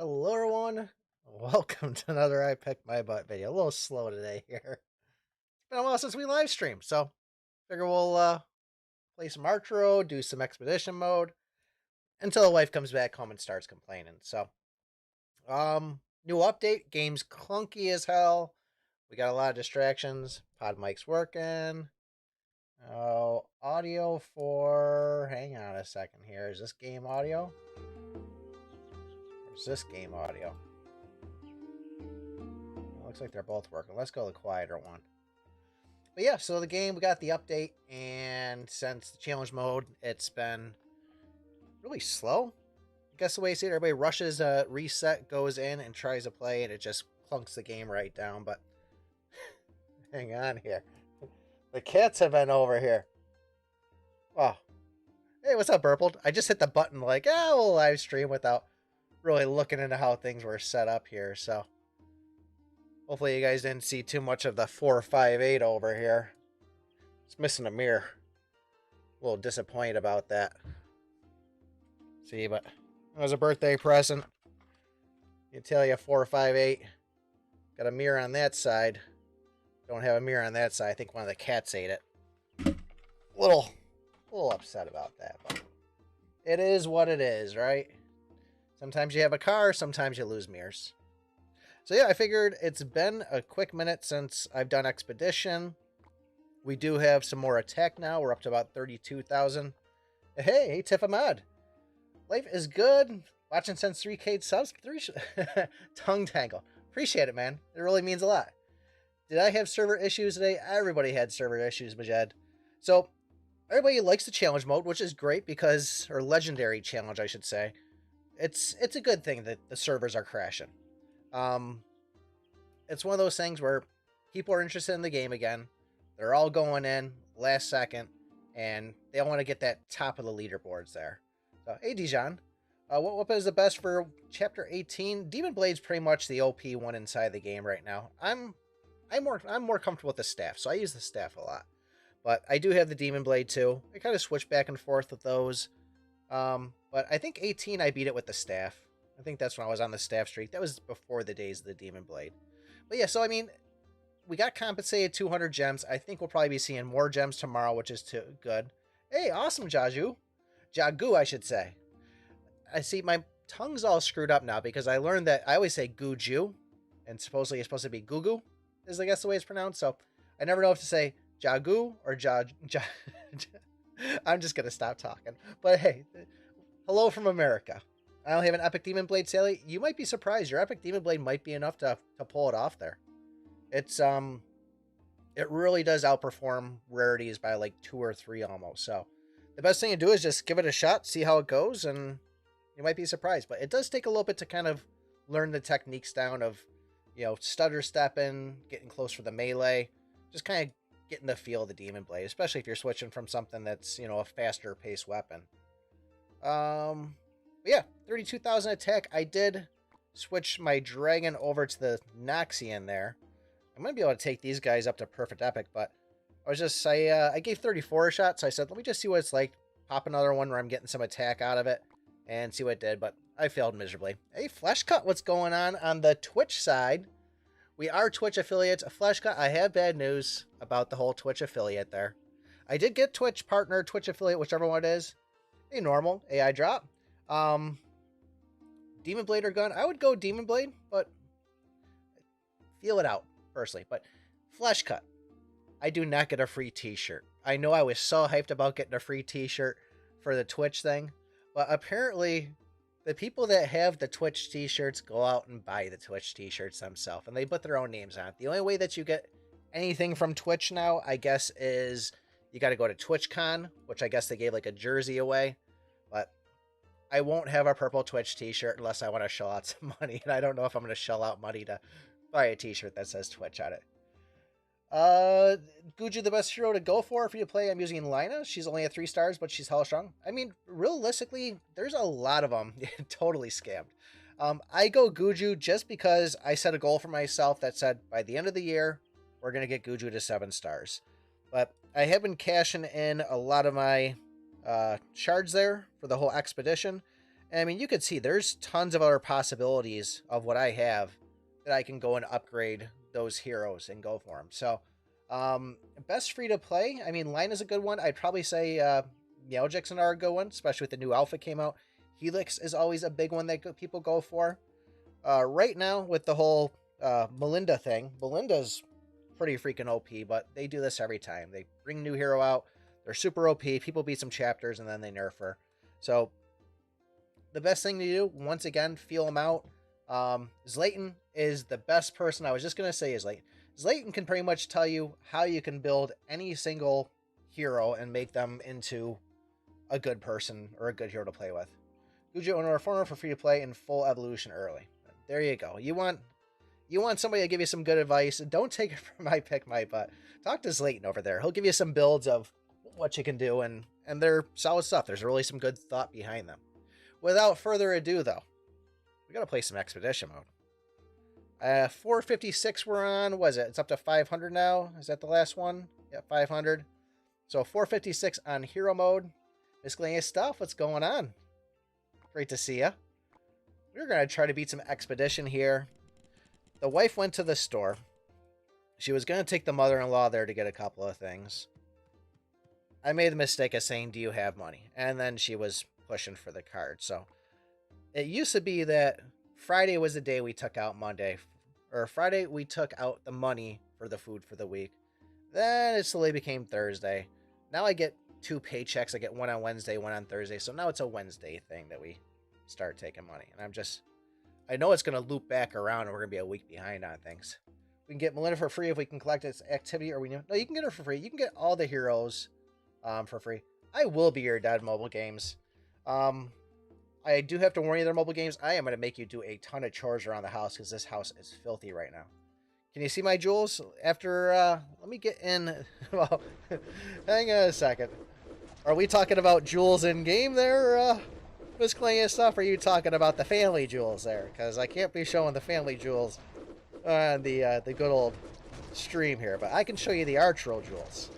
Hello everyone, welcome to another I Pick My Butt video. A little slow today here. It's been a while since we live streamed, so figure we'll play some Archero, do some expedition mode, until the wife comes back home and starts complaining. So, new update, game's clunky as hell. We got a lot of distractions. Pod mic's working. Oh, audio for, hang on a second here. Is this game audio? Or is this game audio? Looks like they're both working. Let's go the quieter one. But yeah, so the game, we got the update, and since the challenge mode, it's been really slow. I guess the way I see it, everybody rushes a reset, goes in, and tries to play, and it just clunks the game right down. But hang on here. The cats have been over here. Oh. Hey, what's up, Burpled? I just hit the button like, we'll live stream without really looking into how things were set up here, so hopefully you guys didn't see too much of the 458 over here. It's missing a mirror. A little disappointed about that. See, but it was a birthday present. You tell you 458. Got a mirror on that side. Don't have a mirror on that side. I think one of the cats ate it. A little upset about that, but it is what it is, right? Sometimes you have a car, sometimes you lose mirrors. So yeah, I figured it's been a quick minute since I've done Expedition. We do have some more attack now. We're up to about 32,000. Hey, Tiffamad. Life is good. Watching since 3K subs. Tongue tangle. Appreciate it, man. It really means a lot. Did I have server issues today? Everybody had server issues, Majed. So everybody likes the challenge mode, which is great because, or legendary challenge, I should say. It's a good thing that the servers are crashing. It's one of those things where people are interested in the game again. They're all going in last second, and they all want to get that top of the leaderboards there. So, hey, Dijon, what weapon is the best for Chapter 18? Demon Blade's pretty much the OP one inside the game right now. I'm more comfortable with the staff, so I use the staff a lot. But I do have the Demon Blade too. I kind of switch back and forth with those. But I think 18 I beat it with the staff. I think that's when I was on the staff streak. That was before the days of the Demon Blade. But yeah, so I mean, we got compensated 200 gems. I think we'll probably be seeing more gems tomorrow, which is too good. Hey, awesome, Jaju. Jagu, I should say. I see my tongue's all screwed up now because I learned that I always say Guju, and supposedly it's supposed to be Gugu, is I guess the way it's pronounced. So I never know if to say Jagu or I'm just going to stop talking. But hey, hello from America. I don't have an Epic Demon Blade, Sally. You might be surprised. Your Epic Demon Blade might be enough to pull it off there. It's it really does outperform rarities by like 2 or 3 almost. So the best thing to do is just give it a shot, see how it goes, and you might be surprised. But it does take a little bit to kind of learn the techniques down of, you know, stutter stepping, getting close for the melee, just kind of getting the feel of the Demon Blade, especially if you're switching from something that's, you know, a faster paced weapon. But yeah, 32,000 attack. I did switch my dragon over to the Noxian there. I might be able to take these guys up to perfect epic, but I gave 34 a shot, so I said, let me just see what it's like. Pop another one where I'm getting some attack out of it and see what it did, but I failed miserably. Hey, Fleshcut, what's going on the Twitch side? We are Twitch affiliates. Fleshcut, I have bad news about the whole Twitch affiliate there. I did get Twitch partner, Twitch affiliate, whichever one it is. A normal AI drop. Demon Blade or gun? I would go Demon Blade, but feel it out, personally. But Fleshcut, I do not get a free t-shirt. I know I was so hyped about getting a free t-shirt for the Twitch thing, but apparently the people that have the Twitch t-shirts go out and buy the Twitch t-shirts themselves, and they put their own names on it. The only way that you get anything from Twitch now, I guess, is you got to go to TwitchCon, which I guess they gave like a jersey away, but I won't have a purple Twitch t-shirt unless I want to shell out some money, and I don't know if I'm going to shell out money to buy a t-shirt that says Twitch on it. Guju, the best hero to go for if you play, I'm using Lina. She's only at 3 stars, but she's hella strong. I mean, realistically, there's a lot of them. Totally scammed. I go Guju just because I set a goal for myself that said by the end of the year, we're going to get Guju to 7 stars. But I have been cashing in a lot of my shards there for the whole expedition. And I mean, you could see there's tons of other possibilities of what I have that I can go and upgrade those heroes and go for them. So, best free to play. I mean, Line is a good one. I'd probably say Meowjix are a good one, especially with the new alpha came out. Helix is always a big one that people go for. Right now, with the whole Melinda thing, Melinda's pretty freaking OP, but they do this every time. They bring a new hero out. They're super OP. People beat some chapters, and then they nerf her. So, the best thing to do, once again, feel them out. Zlayton is the best person. I was just going to say is Zlayton. Zlayton can pretty much tell you how you can build any single hero and make them into a good person or a good hero to play with. Gujo and Reformer for free to play in full evolution early. There you go. You want somebody to give you some good advice. Don't take it from iPICKmyBUTT. Talk to Zlayton over there. He'll give you some builds of what you can do, and they're solid stuff. There's really some good thought behind them. Without further ado, though, we got to play some Expedition mode. 456 we're on. Was it? It's up to 500 now. Is that the last one? Yeah, 500. So 456 on hero mode. Miscellaneous stuff. What's going on? Great to see ya. We're going to try to beat some Expedition here. The wife went to the store. She was going to take the mother-in-law there to get a couple of things. I made the mistake of saying, do you have money? And then she was pushing for the card. So it used to be that Friday was the day we took out Monday. Or Friday we took out the money for the food for the week. Then it slowly became Thursday. Now I get 2 paychecks. I get one on Wednesday, one on Thursday. So now it's a Wednesday thing that we start taking money. And I know it's going to loop back around and we're going to be a week behind on things. We can get Melinda for free if we can collect its activity, or no, you can get her for free. You can get all the heroes for free. I will be your dad, mobile games. I do have to warn you, their mobile games. I am going to make you do a ton of chores around the house because this house is filthy right now. Can you see my jewels? After, let me get in. Well, hang on a second. Are we talking about jewels in game there, miscellaneous stuff? Or are you talking about the family jewels there? Because I can't be showing the family jewels on the good old stream here, but I can show you the Archero jewels.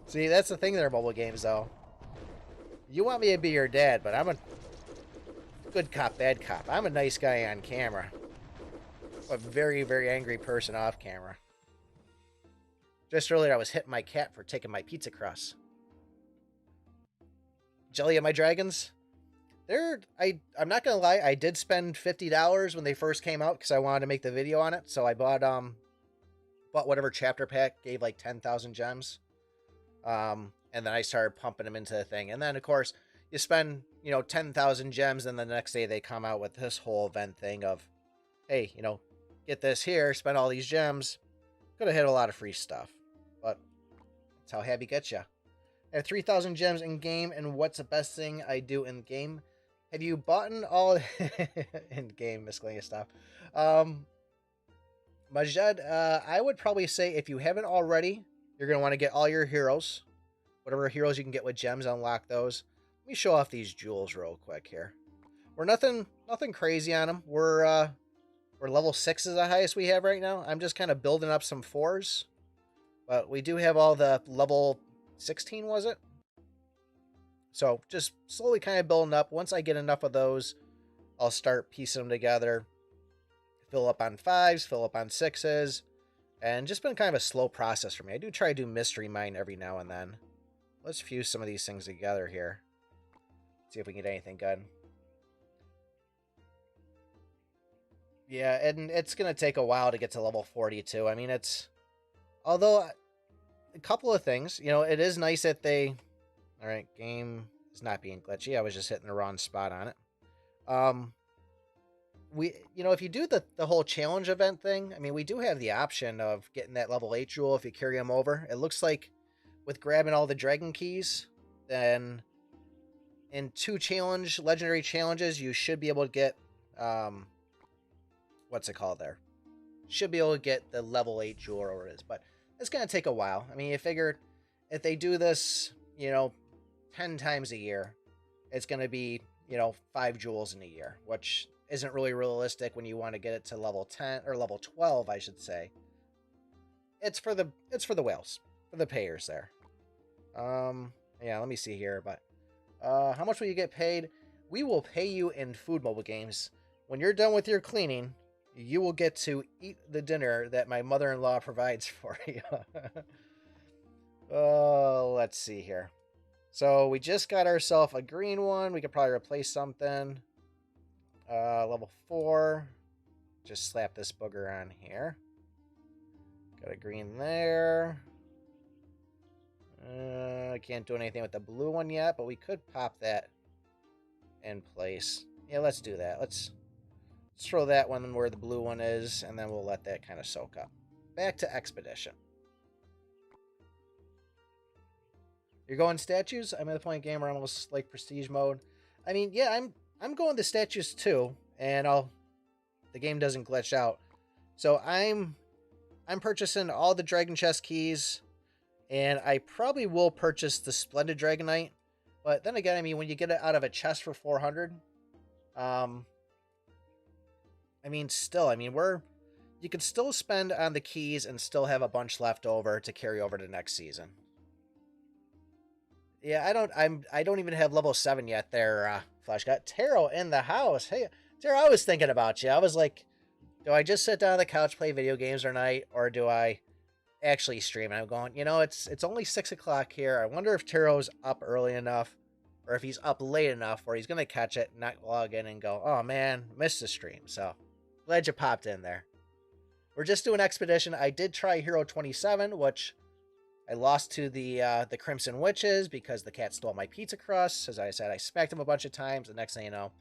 See, that's the thing there, mobile games, though. You want me to be your dad, but I'm a good cop, bad cop. I'm a nice guy on camera. A very, very angry person off camera. Just earlier, I was hitting my cat for taking my pizza crust. Jelly of my dragons? I'm not going to lie, I did spend $50 when they first came out because I wanted to make the video on it. So I bought whatever chapter pack gave like 10,000 gems. And then I started pumping them into the thing. And then, of course, you spend, 10,000 gems, and the next day they come out with this whole event thing of, hey, get this here, spend all these gems. Could have hit a lot of free stuff, but that's how happy gets you. I have 3,000 gems in game, and what's the best thing I do in game? Have you bought all in game miscellaneous stuff? Majed, I would probably say if you haven't already, you're going to want to get all your heroes. Whatever heroes you can get with gems, unlock those. Let me show off these jewels real quick here. We're nothing crazy on them. We're level 6 is the highest we have right now. I'm just kind of building up some 4s. But we do have all the level 16, was it? So just slowly kind of building up. Once I get enough of those, I'll start piecing them together. Fill up on 5s, fill up on 6s. And just been kind of a slow process for me. I do try to do mystery mine every now and then. Let's fuse some of these things together here. See if we can get anything good. Yeah, and it's going to take a while to get to level 42. I mean, although, a couple of things. It is nice that they... Alright, game is not being glitchy. I was just hitting the wrong spot on it. If you do the whole challenge event thing, I mean, we do have the option of getting that level 8 jewel if you carry them over. It looks like with grabbing all the dragon keys, then in 2 legendary challenges, you should be able to get, what's it called there? Should be able to get the level 8 jewel or whatever it is, but it's going to take a while. I mean, you figure if they do this, 10 times a year, it's going to be, 5 jewels in a year, which isn't really realistic when you want to get it to level 10 or level 12, I should say. It's for the whales, for the payers there. Yeah, let me see here. But how much will you get paid? We will pay you in food mobile games. When you're done with your cleaning, you will get to eat the dinner that my mother-in-law provides for you. Oh, let's see here. So we just got ourselves a green one. We could probably replace something. Level 4. Just slap this booger on here. Got a green there. I can't do anything with the blue one yet, but we could pop that in place. Yeah, let's do that. Let's throw that one where the blue one is, and then we'll let that kind of soak up. Back to Expedition. You're going statues? I'm at the point in the game where I'm almost like prestige mode. I mean, yeah, I'm going the statues too, and the game doesn't glitch out. So I'm purchasing all the Dragon Chest keys, and I probably will purchase the Splendid Dragonite. But then again, I mean, when you get it out of a chest for 400, I mean, still, I mean, you can still spend on the keys and still have a bunch left over to carry over to next season. Yeah, I don't even have level 7 yet there, Flash. Got Taro in the house. Hey, Taro, I was thinking about you. I was like, do I just sit down on the couch, play video games all night, or do I actually stream? And I'm going, you know, it's only 6 o'clock here. I wonder if Taro's up early enough, or if he's up late enough where he's going to catch it, not log in and go, oh man, missed the stream. So, glad you popped in there. We're just doing Expedition. I did try Hero 27, which I lost to the Crimson Witches because the cat stole my pizza crust. As I said, I smacked him a bunch of times. The next thing you know,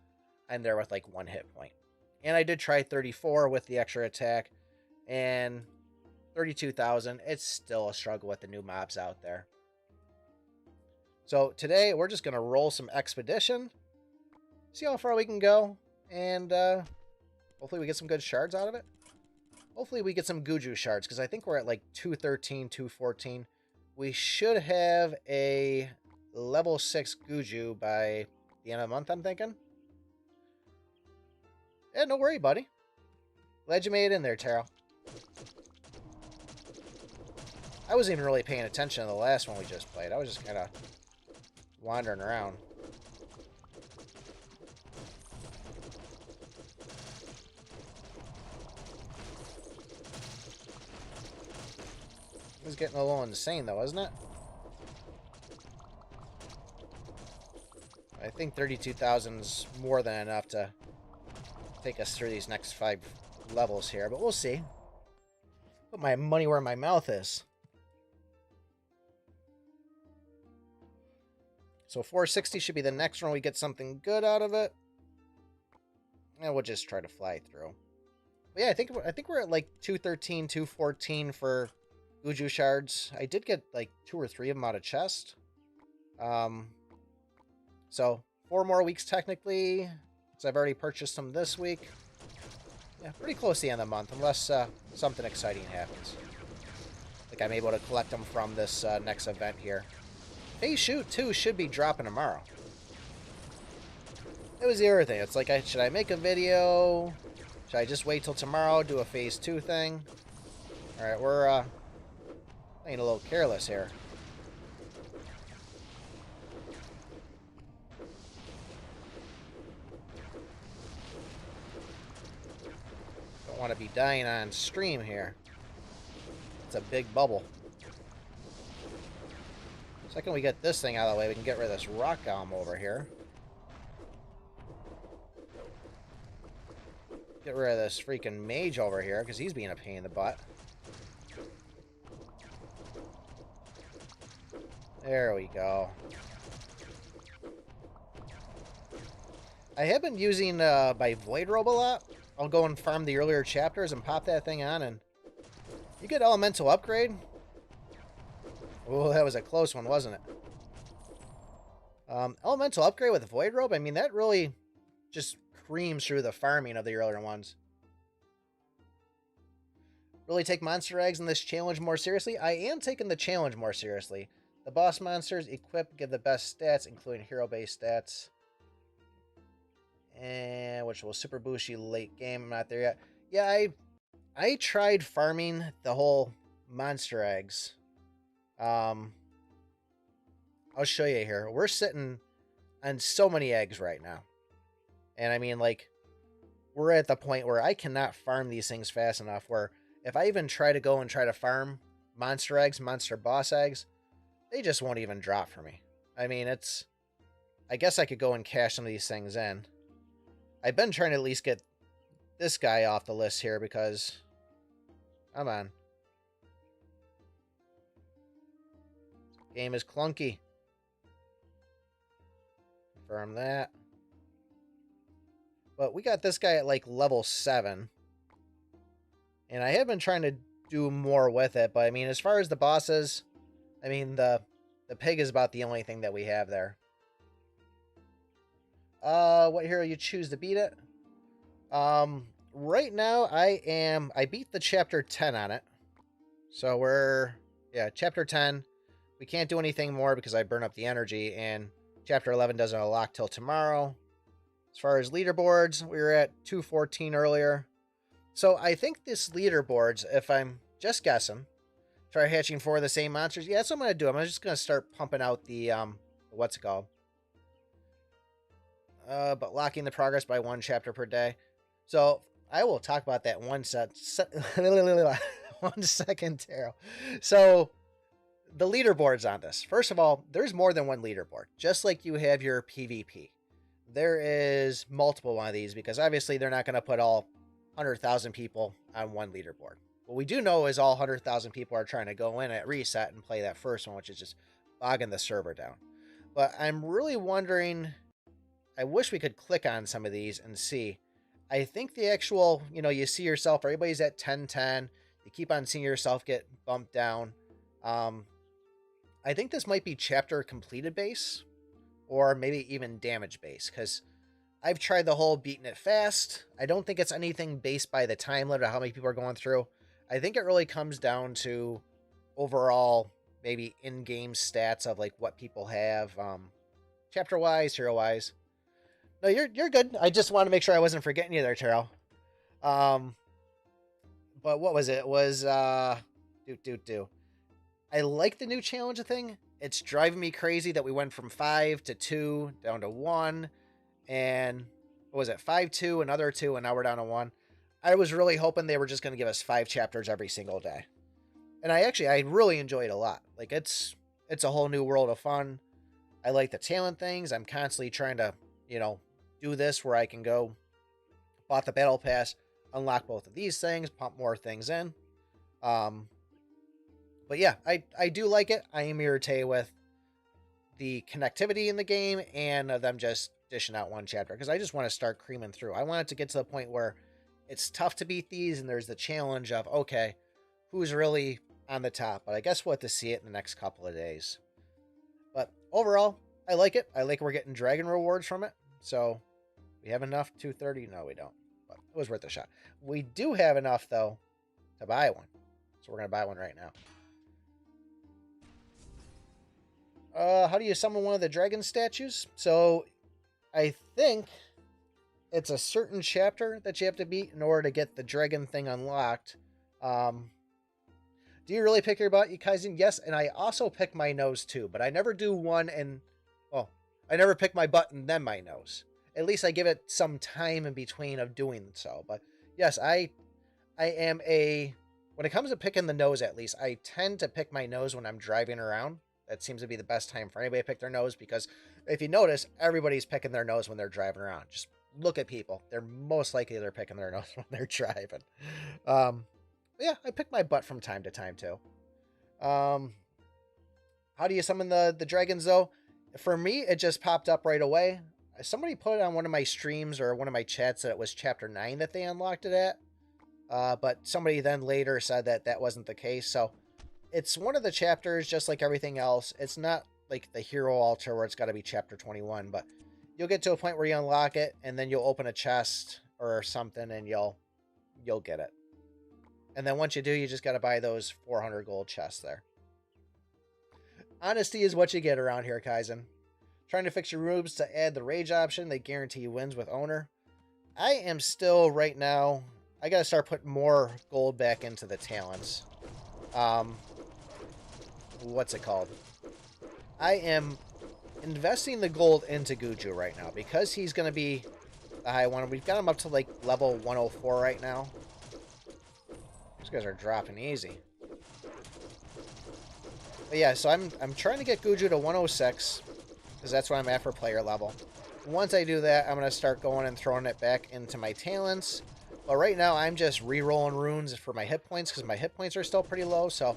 I'm there with like 1 hit point. And I did try 34 with the extra attack. And 32,000. It's still a struggle with the new mobs out there. So today, we're just going to roll some Expedition. See how far we can go. And hopefully we get some good shards out of it. Hopefully we get some Guju shards. Because I think we're at like 213, 214. We should have a level 6 Guju by the end of the month, I'm thinking. Yeah, no worry, buddy. Glad you made it in there, Taro. I wasn't even really paying attention to the last one we just played. I was just kind of wandering around. It was getting a little insane, though, isn't it? I think 32,000 is more than enough to take us through these next 5 levels here, but we'll see. Put my money where my mouth is. So 460 should be the next one. We get something good out of it. And we'll just try to fly through. But yeah, I think we're at like 213, 214 for Guju shards. I did get like 2 or 3 of them out of chest. So 4 more weeks technically, because I've already purchased them this week. Yeah, pretty close to the end of the month, unless something exciting happens. Like I'm able to collect them from this next event here. Phase Shoot 2 should be dropping tomorrow. It was the other thing. It's like, should I make a video? Should I just wait till tomorrow, do a Phase 2 thing? Alright, we're playing a little careless here. Don't want to be dying on stream here. It's a big bubble. Second we get this thing out of the way, we can get rid of this rock golem over here. Get rid of this freaking mage over here, because he's being a pain in the butt. There we go. I have been using my Void Robe a lot. I'll go and farm the earlier chapters and pop that thing on, and you get Elemental Upgrade. Oh, that was a close one, wasn't it? Elemental Upgrade with Void Robe, I mean, that really just creams through the farming of the earlier ones. Really take monster eggs in this challenge more seriously? I am taking the challenge more seriously. The boss monsters equipped give the best stats, including hero-based stats. And which will super boost you late game. I'm not there yet. Yeah, I tried farming the whole monster eggs. I I'll show you here. We're sitting on so many eggs right now. And I mean, like, we're at the point where I cannot farm these things fast enough, where if I even try to go and try to farm monster eggs, monster boss eggs, they just won't even drop for me. I mean, it's... I guess I could go and cash some of these things in. I've been trying to at least get this guy off the list here because... Come on. Game is clunky. Confirm that. But we got this guy at like level 7. And I have been trying to do more with it. But I mean, as far as the bosses, I mean, the pig is about the only thing that we have there. What hero you choose to beat it? Right now I beat the chapter 10 on it. So we're, yeah, chapter 10. We can't do anything more because I burn up the energy, and chapter 11 doesn't unlock till tomorrow. As far as leaderboards, we were at 214 earlier. So I think this leaderboards, if I'm just guessing, try hatching 4 of the same monsters. Yeah, that's what I'm going to do. I'm just going to start pumping out the, what's it called? But locking the progress by 1 chapter per day. So I will talk about that 1 second, Taro. So the leaderboards on this. First of all, there's more than 1 leaderboard. Just like you have your PvP. There is multiple one of these because obviously they're not going to put all 100,000 people on 1 leaderboard. What we do know is all 100,000 people are trying to go in at reset and play that first one, which is just bogging the server down. But I'm really wondering... I wish we could click on some of these and see. I think the actual, you know, you see yourself, everybody's at 10-10. You keep on seeing yourself get bumped down. I think this might be chapter completed base or maybe even damage base because I've tried the whole beating it fast. I don't think it's anything based by the time limit of how many people are going through. I think it really comes down to overall maybe in-game stats of like what people have chapter-wise, hero-wise. No, you're good. I just want to make sure I wasn't forgetting you there, Taro. But what was it? It was I like the new challenge thing. It's driving me crazy that we went from 5 to 2 down to 1, and what was it? 5, 2, another 2, and now we're down to 1. I was really hoping they were just going to give us 5 chapters every single day, and I really enjoyed it a lot. Like it's a whole new world of fun. I like the talent things. I'm constantly trying to, you know, do this where I can go, bought the battle pass, unlock both of these things, pump more things in. But yeah, I do like it. I am irritated with the connectivity in the game and them just dishing out 1 chapter because I just want to start creaming through. I want it to get to the point where it's tough to beat these and there's the challenge of, okay, who's really on the top? But I guess we'll have to see it in the next couple of days. But overall, I like it. I like we're getting dragon rewards from it. So we have enough. 230? No, we don't. But it was worth a shot. We do have enough, though, to buy one. So we're going to buy one right now. How do you summon one of the dragon statues? So I think it's a certain chapter that you have to beat in order to get the dragon thing unlocked. Do you really pick your butt, you Kaizen? Yes, and I also pick my nose too, but I never do one and... Well, I never pick my butt and then my nose. At least I give it some time in between of doing so. But yes, I am a... When it comes to picking the nose, at least, I tend to pick my nose when I'm driving around. That seems to be the best time for anybody to pick their nose because if you notice, everybody's picking their nose when they're driving around. Just look at people. They're most likely they're picking their nose when they're driving. Yeah, I pick my butt from time to time too. How do you summon the dragons though? For me, it just popped up right away. Somebody put it on one of my streams or one of my chats that it was chapter 9 that they unlocked it at. But somebody then later said that that wasn't the case. So it's one of the chapters, just like everything else. It's not like the hero altar where it's got to be chapter 21, but you'll get to a point where you unlock it and then you'll open a chest or something and you'll get it. And then once you do, you just got to buy those 400 gold chests there. Honesty is what you get around here, Kaizen. Trying to fix your rooms to add the rage option. They guarantee you wins with owner. I am still right now... I got to start putting more gold back into the talents. What's it called? I am investing the gold into Guju right now because he's going to be the high one. We've got him up to like level 104 right now. These guys are dropping easy. But yeah, so I'm trying to get Guju to 106 because that's where I'm at for player level. Once I do that, I'm going to start going and throwing it back into my talents. But right now, I'm just re-rolling runes for my hit points because my hit points are still pretty low. So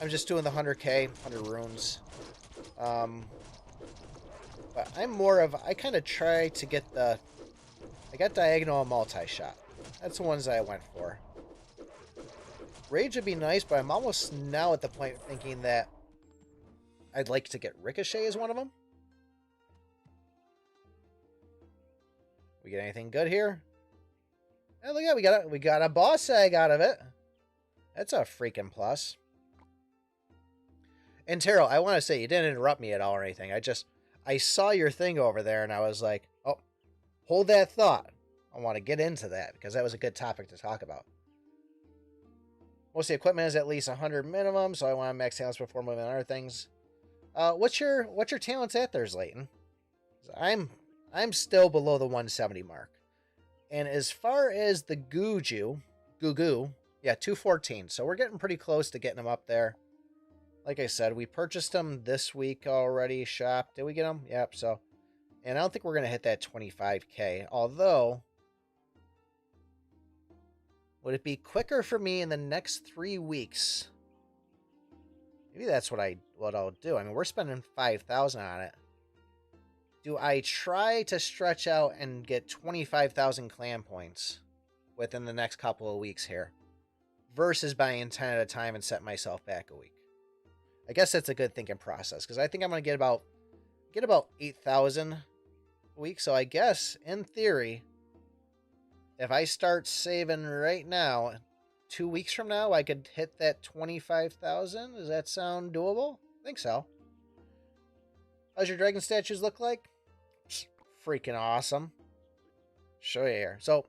I'm just doing the 100k, 100 runes. But I'm more of, I kind of try to get the, I got diagonal and multi-shot. That's the ones that I went for. Rage would be nice, but I'm almost now at the point thinking that I'd like to get Ricochet as one of them. We get anything good here? Oh, look at it. We got a boss egg out of it. That's a freaking plus. And Taro, I want to say you didn't interrupt me at all or anything. I saw your thing over there and I was like, oh, hold that thought. I want to get into that because that was a good topic to talk about. Most of the equipment is at least 100 minimum, so I want to max talents before moving on other things. What's your talents at there, Zlayton? I'm still below the 170 mark. And as far as the Gugu, yeah, 214. So we're getting pretty close to getting them up there. Like I said, we purchased them this week already. Shop. Did we get them? Yep. So, and I don't think we're going to hit that 25k. Although, would it be quicker for me in the next 3 weeks? Maybe that's what I'll do. I mean, we're spending 5,000 on it. Do I try to stretch out and get 25,000 clan points within the next couple of weeks here versus buying 10 at a time and set myself back a week? I guess that's a good thinking process because I think I'm going to get about 8,000 a week. So I guess in theory, if I start saving right now, 2 weeks from now, I could hit that 25,000. Does that sound doable? I think so. How's your dragon statues look like? Freaking awesome. Show you here. So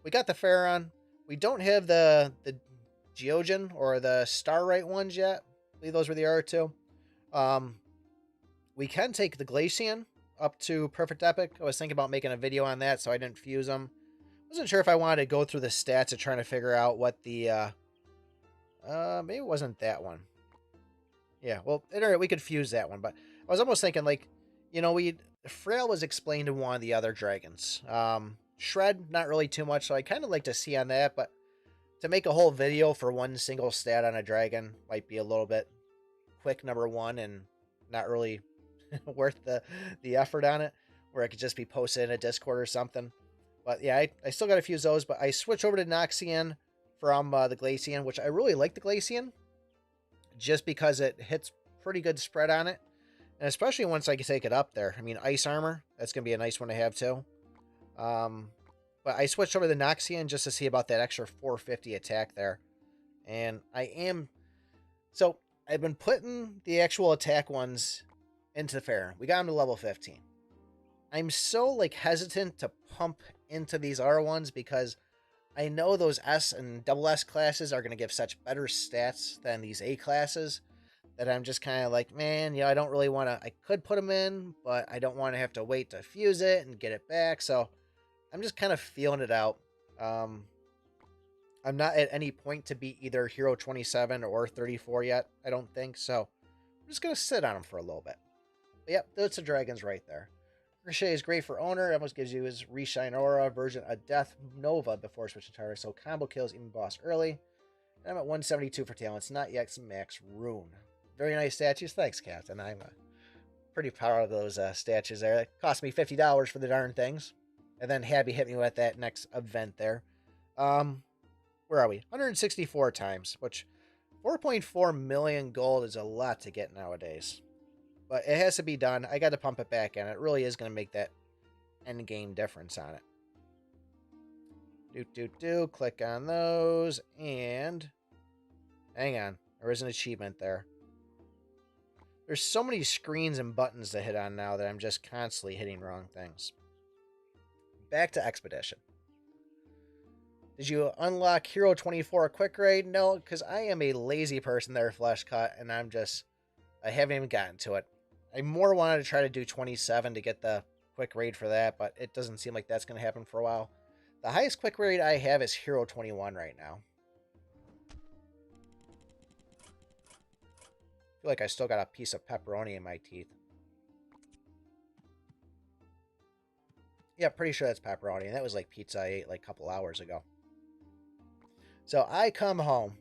we got the Pharaon. We don't have the Geogen or the Starlight ones yet. I believe those were the other two. We can take the Glacian up to Perfect Epic. I was thinking about making a video on that, so I didn't fuse them. Wasn't sure if I wanted to go through the stats of trying to figure out what the maybe it wasn't that one. Yeah, well, we could fuse that one, but I was almost thinking like, you know, Frail was explained in one of the other dragons. Shred, not really too much, so I kind of like to see on that, but to make a whole video for one single stat on a dragon might be a little bit quick, number one, and not really worth the effort on it, where it could just be posted in a Discord or something. But yeah, I still got to fuse those, but I switched over to Noxian from the Glacian, which I really like the Glacian, just because it hits pretty good spread on it. And especially once I can take it up there. I mean, Ice Armor, that's going to be a nice one to have too. But I switched over to the Noxian just to see about that extra 450 attack there. And so I've been putting the actual attack ones into the Pharaon. We got them to level 15. I'm so like hesitant to pump into these R1s because I know those S and double S classes are going to give such better stats than these A classes. That I'm just kind of like, man, I don't really want to, I could put them in, but I don't want to have to wait to fuse it and get it back. So I'm just kind of feeling it out. I'm not at any point to be either Hero 27 or 34 yet, I don't think. So I'm just going to sit on them for a little bit. But yep, that's the dragons right there. Ricochet is great for owner. It almost gives you his Reshine Aura version of Death Nova before switching target. So combo kills even boss early. And I'm at 172 for talents, not yet some max rune. Very nice statues. Thanks, Captain. I'm pretty proud of those statues there. It cost me $50 for the darn things. And then Habby hit me with that next event there. Where are we? 164 times, which 4.4 million gold is a lot to get nowadays. But it has to be done. I got to pump it back in. It really is going to make that end game difference on it. Click on those. And hang on. There is an achievement there. There's so many screens and buttons to hit on now that I'm just constantly hitting wrong things. Back to Expedition. Did you unlock Hero 24 quick raid? No, because I am a lazy person there, Flesh Cut, and I haven't even gotten to it. I more wanted to try to do 27 to get the quick raid for that, but it doesn't seem like that's going to happen for a while. The highest quick raid I have is Hero 21 right now. I feel like I still got a piece of pepperoni in my teeth. Yeah, pretty sure that's pepperoni, and that was like pizza I ate like a couple hours ago. So I come home.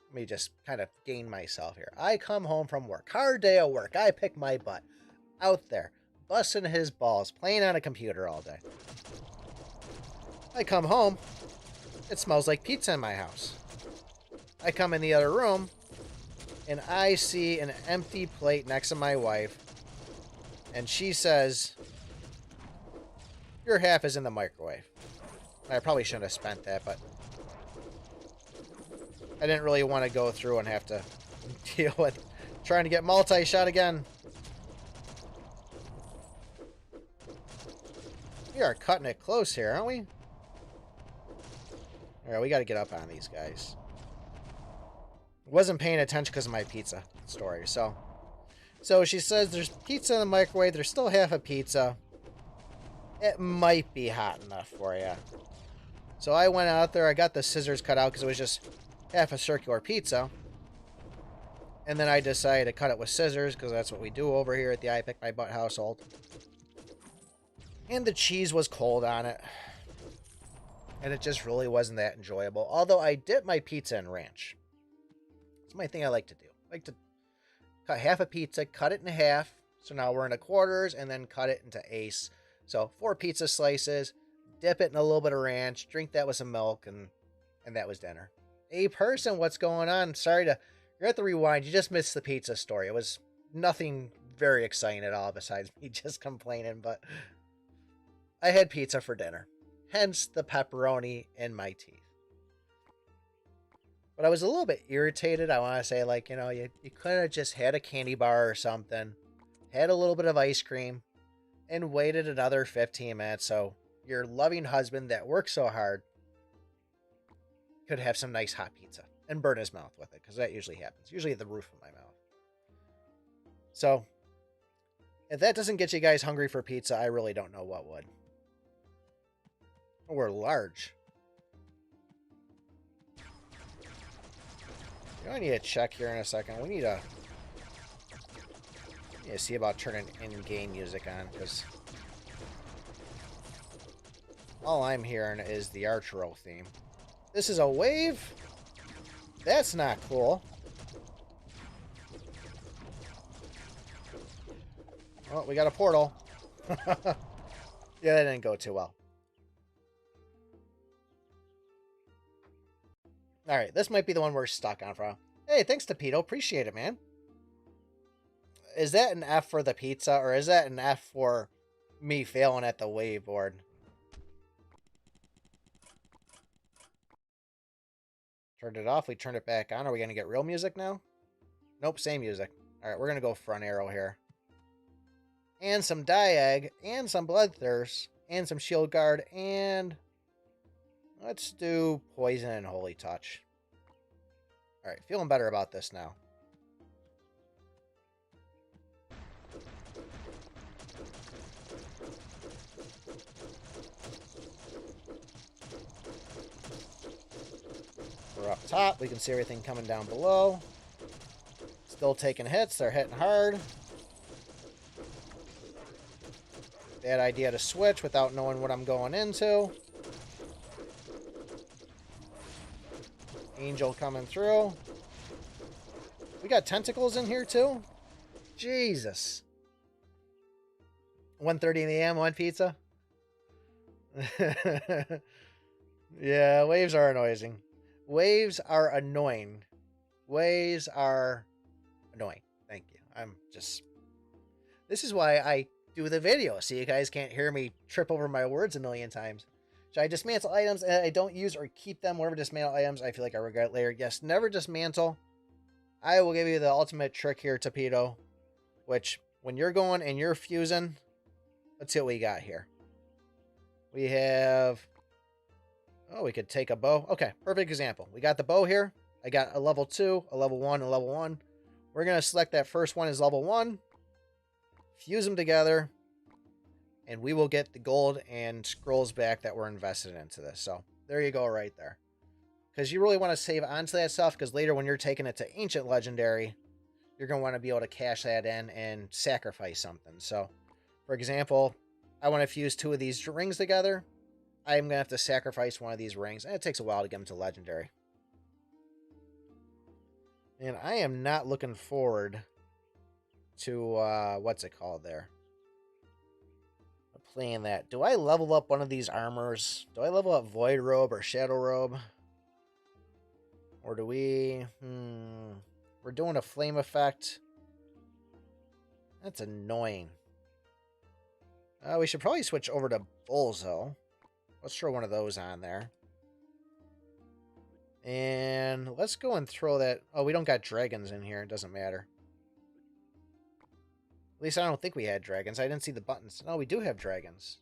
Let me just kind of gain myself here. I come home from work. Hard day at work. I pick my butt. Out there, busting his balls, playing on a computer all day. I come home. It smells like pizza in my house. I come in the other room, and I see an empty plate next to my wife. And she says, your half is in the microwave. I probably shouldn't have spent that, but I didn't really want to go through and have to deal with trying to get multi-shot again. We are cutting it close here, aren't we? Alright, we got to get up on these guys. Wasn't paying attention because of my pizza story, so she says there's pizza in the microwave. There's still half a pizza. It might be hot enough for you. So I went out there. I got the scissors cut out because it was just half a circular pizza. And then I decided to cut it with scissors because that's what we do over here at the iPICKmyBUTT household. And the cheese was cold on it. And it just really wasn't that enjoyable. Although I dip my pizza in ranch. It's my thing I like to do. I like to cut half a pizza, cut it in half. So now we're into quarters, and then cut it into eighths. So 4 pizza slices, dip it in a little bit of ranch, drink that with some milk, and that was dinner. Hey, person, what's going on? Sorry to... You're at the rewind. You just missed the pizza story. It was nothing very exciting at all besides me just complaining, but I had pizza for dinner. Hence the pepperoni in my teeth. But I was a little bit irritated. I want to say, like, you know, you could have just had a candy bar or something, had a little bit of ice cream, and waited another 15 minutes so your loving husband that works so hard could have some nice hot pizza and burn his mouth with it, because that usually happens. Usually at the roof of my mouth. So, if that doesn't get you guys hungry for pizza, I really don't know what would. Oh, we're large. You know, I need to check here in a second. We need to see about turning in-game music on, because all I'm hearing is the Archero theme. This is a wave? That's not cool. Oh, we got a portal. Yeah, that didn't go too well. Alright, this might be the one we're stuck on for a while. Hey, thanks to Pito. Appreciate it, man. Is that an F for the pizza, or is that an F for me failing at the wave board? Turned it off. We turned it back on. Are we going to get real music now? Nope, same music. Alright, we're going to go front arrow here. And some Diag, and some Bloodthirst, and some Shield Guard, and let's do Poison and Holy Touch. Alright, feeling better about this now. We're up top. We can see everything coming down below. Still taking hits. They're hitting hard. Bad idea to switch without knowing what I'm going into. Angel coming through. We got tentacles in here too? Jesus. 1:30 in the AM, one pizza? Yeah, waves are annoying. Waves are annoying. Waves are annoying. Thank you. I'm just... This is why I do the video, so you guys can't hear me trip over my words a million times. Should I dismantle items and I don't use or keep them? Whatever dismantle items, I feel like I regret later. Yes, never dismantle. I will give you the ultimate trick here, Tapito. Which, when you're going and you're fusing, let's see what we got here. We have... Oh, we could take a bow. Okay, perfect example. We got the bow here. I got a level 2, a level 1, a level 1. We're going to select that first one as level 1. Fuse them together. And we will get the gold and scrolls back that were invested into this. So there you go right there. Because you really want to save onto that stuff. Because later when you're taking it to Ancient Legendary, you're going to want to be able to cash that in and sacrifice something. So, for example, I want to fuse 2 of these rings together. I'm going to have to sacrifice one of these rings. And it takes a while to get them to Legendary. And I am not looking forward to, what's it called there? Playing that. Do I level up one of these armors? Do I level up Void Robe or Shadow Robe? Or do we... We're doing a flame effect. That's annoying. We should probably switch over to Bulls, though. Let's throw one of those on there. And let's go and throw that... Oh, we don't got dragons in here. It doesn't matter. At least I don't think we had dragons. I didn't see the buttons. No, we do have dragons.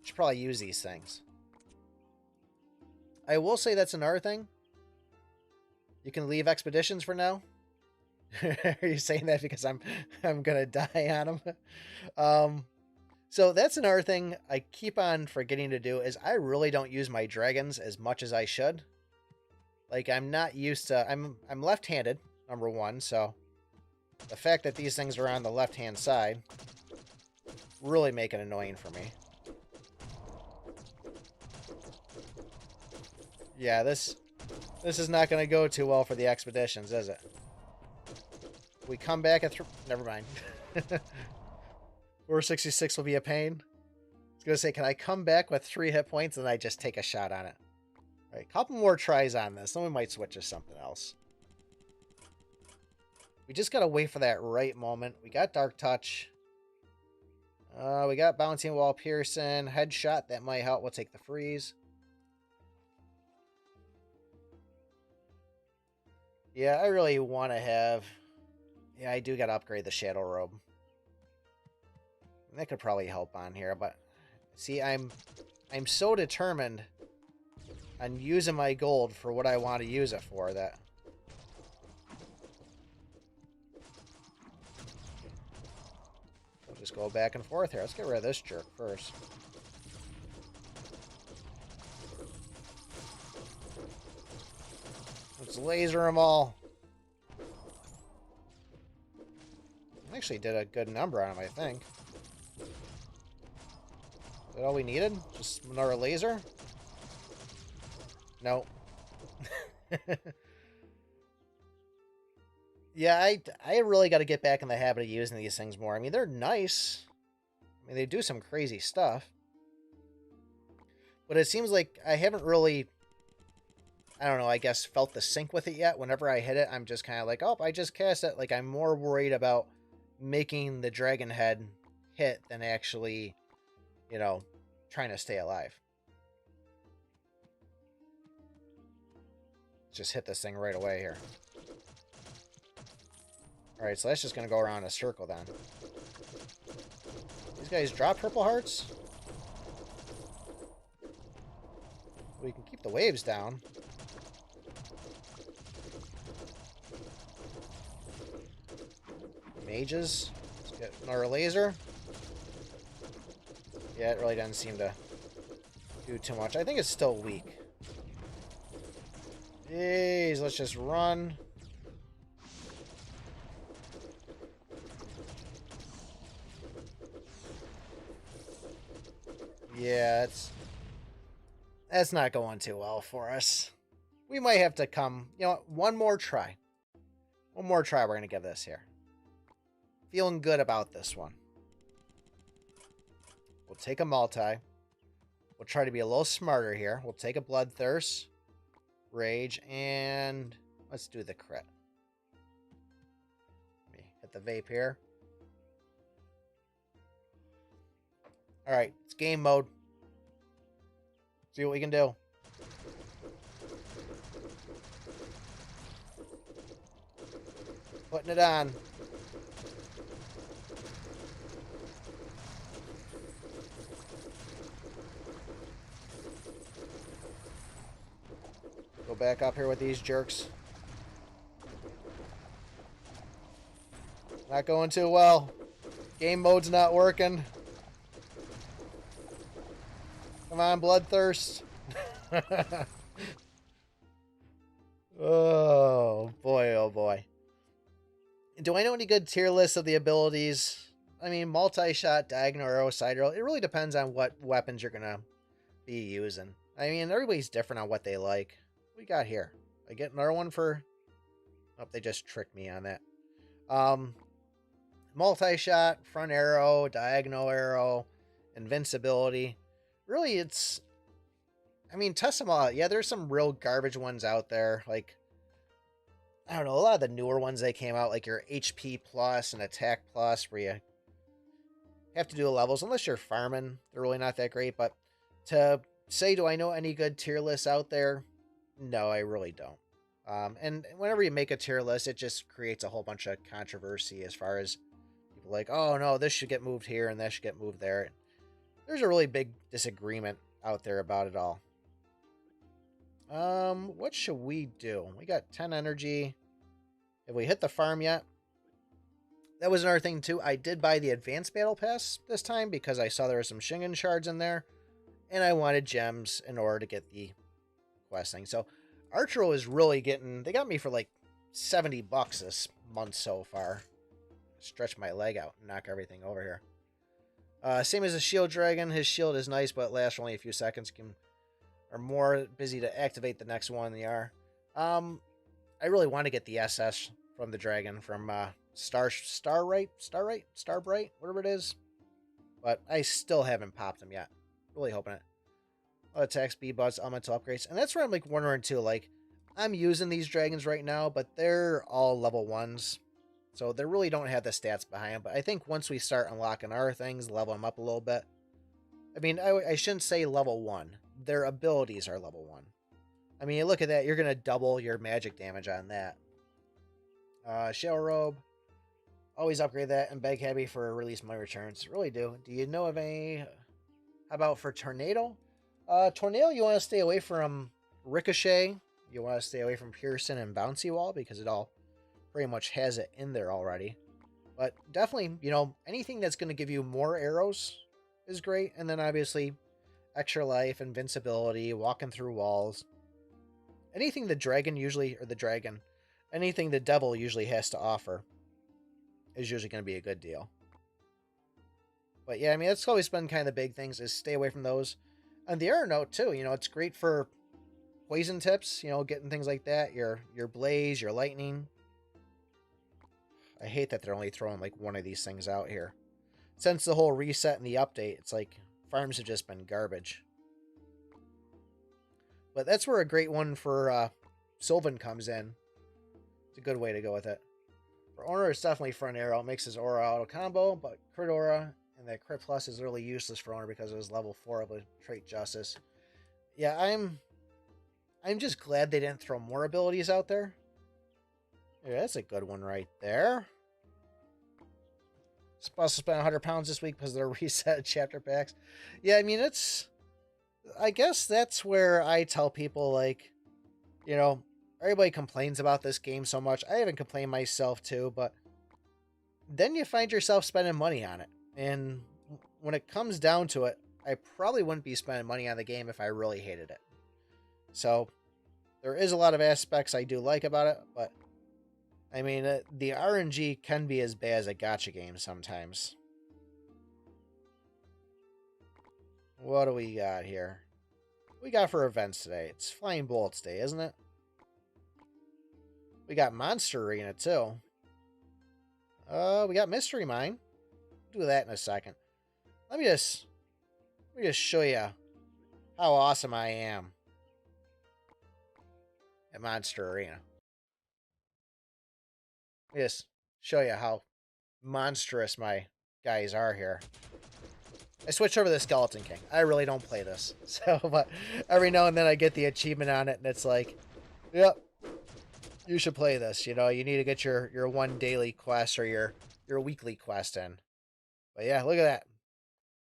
Should probably use these things. I will say that's another thing. You can leave expeditions for now. Are you saying that because I'm gonna die on them? So that's another thing I keep on forgetting to do is I really don't use my dragons as much as I should. Like I'm not used to. I'm left-handed, number 1, so. The fact that these things are on the left-hand side really make it annoying for me. Yeah, this is not going to go too well for the expeditions, is it? We come back at... Never mind. 466 will be a pain. I was going to say, can I come back with 3 hit points and I just take a shot on it? All right, a couple more tries on this. Then we might switch to something else. We just got to wait for that right moment. We got Dark Touch. We got Bouncing Wall Pearson. Headshot, that might help. We'll take the freeze. Yeah, I really want to have... Yeah, I do got to upgrade the Shadow Robe. That could probably help on here, but... See, I'm so determined on using my gold for what I want to use it for that... Just go back and forth here. Let's get rid of this jerk first. Let's laser them all. Actually did a good number on them, I think. Is that all we needed? Just another laser? No. Yeah, I really got to get back in the habit of using these things more. I mean, they're nice. I mean, they do some crazy stuff. But it seems like I haven't really, I don't know, I guess felt the sync with it yet. Whenever I hit it, I'm just kind of like, oh, I just cast it. Like, I'm more worried about making the dragon head hit than actually, you know, trying to stay alive. Just hit this thing right away here. Alright, so that's just going to go around a circle then. These guys drop purple hearts? We can keep the waves down. Mages. Let's get another laser. Yeah, it really doesn't seem to do too much. I think it's still weak. Jeez, let's just run. Yeah, that's not going too well for us. We might have to come, you know what, one more try. One more try we're going to give this here. Feeling good about this one. We'll take a multi. We'll try to be a little smarter here. We'll take a Bloodthirst, Rage, and let's do the crit. Let me hit the vape here. Alright, it's game mode. See what we can do. Putting it on. Go back up here with these jerks. Not going too well. Game mode's not working. Come on, Bloodthirst. Oh, boy, oh, boy. Do I know any good tier lists of the abilities? I mean, multi-shot, diagonal arrow, side arrow. It really depends on what weapons you're going to be using. I mean, everybody's different on what they like. What we got here? I get another one for... Oh, they just tricked me on that. Multi-shot, front arrow, diagonal arrow, invincibility. Really, it's... I mean, test them all out. Yeah, there's some real garbage ones out there. Like, I don't know, a lot of the newer ones that came out, like your HP plus and attack plus, where you have to do the levels. Unless you're farming, they're really not that great. But to say, do I know any good tier lists out there? No, I really don't. And whenever you make a tier list, it just creates a whole bunch of controversy as far as people like, oh no, this should get moved here and that should get moved there. There's a really big disagreement out there about it all. What should we do? We got 10 energy. Have we hit the farm yet? That was another thing too. I did buy the advanced battle pass this time because I saw there were some Shingen shards in there, and I wanted gems in order to get the quest thing. So Archero is really getting... They got me for like $70 this month so far. Stretch my leg out and knock everything over here. Same as the shield dragon. His shield is nice, but lasts only a few seconds. Are more busy to activate the next one than they are. I really want to get the SS from the dragon from Starbright, whatever it is. But I still haven't popped them yet. Really hoping it. Attack, speed buffs, elemental upgrades. And that's where I'm like wondering too, like, I'm using these dragons right now, but they're all level 1s. So they really don't have the stats behind them. But I think once we start unlocking our things, level them up a little bit. I mean, I shouldn't say level 1. Their abilities are level 1. I mean, look at that. You're going to double your magic damage on that. Shell Robe. Always upgrade that and beg heavy for release my returns. Really do. Do you know of any... How about for Tornado? Tornado, you want to stay away from Ricochet. You want to stay away from Pearson and Bouncy Wall because it all pretty much has it in there already. But definitely, you know, anything that's going to give you more arrows is great. And then obviously extra life, invincibility, walking through walls. Anything the dragon usually, or the dragon, anything the devil usually has to offer is usually going to be a good deal. But yeah, I mean, that's always been kind of the big things, is stay away from those. And the arrow note too, you know, it's great for poison tips, you know, getting things like that. Your blaze, your lightning. I hate that they're only throwing like one of these things out here. Since the whole reset and the update, it's like farms have just been garbage. But that's where a great one for Sylvan comes in. It's a good way to go with it. For Aura, it's definitely front arrow. It makes his aura auto combo, but crit aura and that crit plus is really useless for Aura because it was level 4 of a trait justice. Yeah, I'm just glad they didn't throw more abilities out there. Yeah, that's a good one right there. Supposed to spend 100 pounds this week because of their reset chapter packs. Yeah, I mean, it's... I guess that's where I tell people, like, you know, everybody complains about this game so much. I haven't complained myself too, but then you find yourself spending money on it. And when it comes down to it, I probably wouldn't be spending money on the game if I really hated it. So there is a lot of aspects I do like about it, but I mean, the RNG can be as bad as a gacha game sometimes. What do we got here? What we got for events today? It's Flying Bullets Day, isn't it? We got Monster Arena, too. We got Mystery Mine. We'll do that in a second. Let me just show you how awesome I am at Monster Arena. Let me just show you how monstrous my guys are here. I switched over to the Skeleton King. I really don't play this. So, but every now and then I get the achievement on it, and it's like, yep, you should play this. You know, you need to get your one daily quest or your weekly quest in. But yeah, look at that.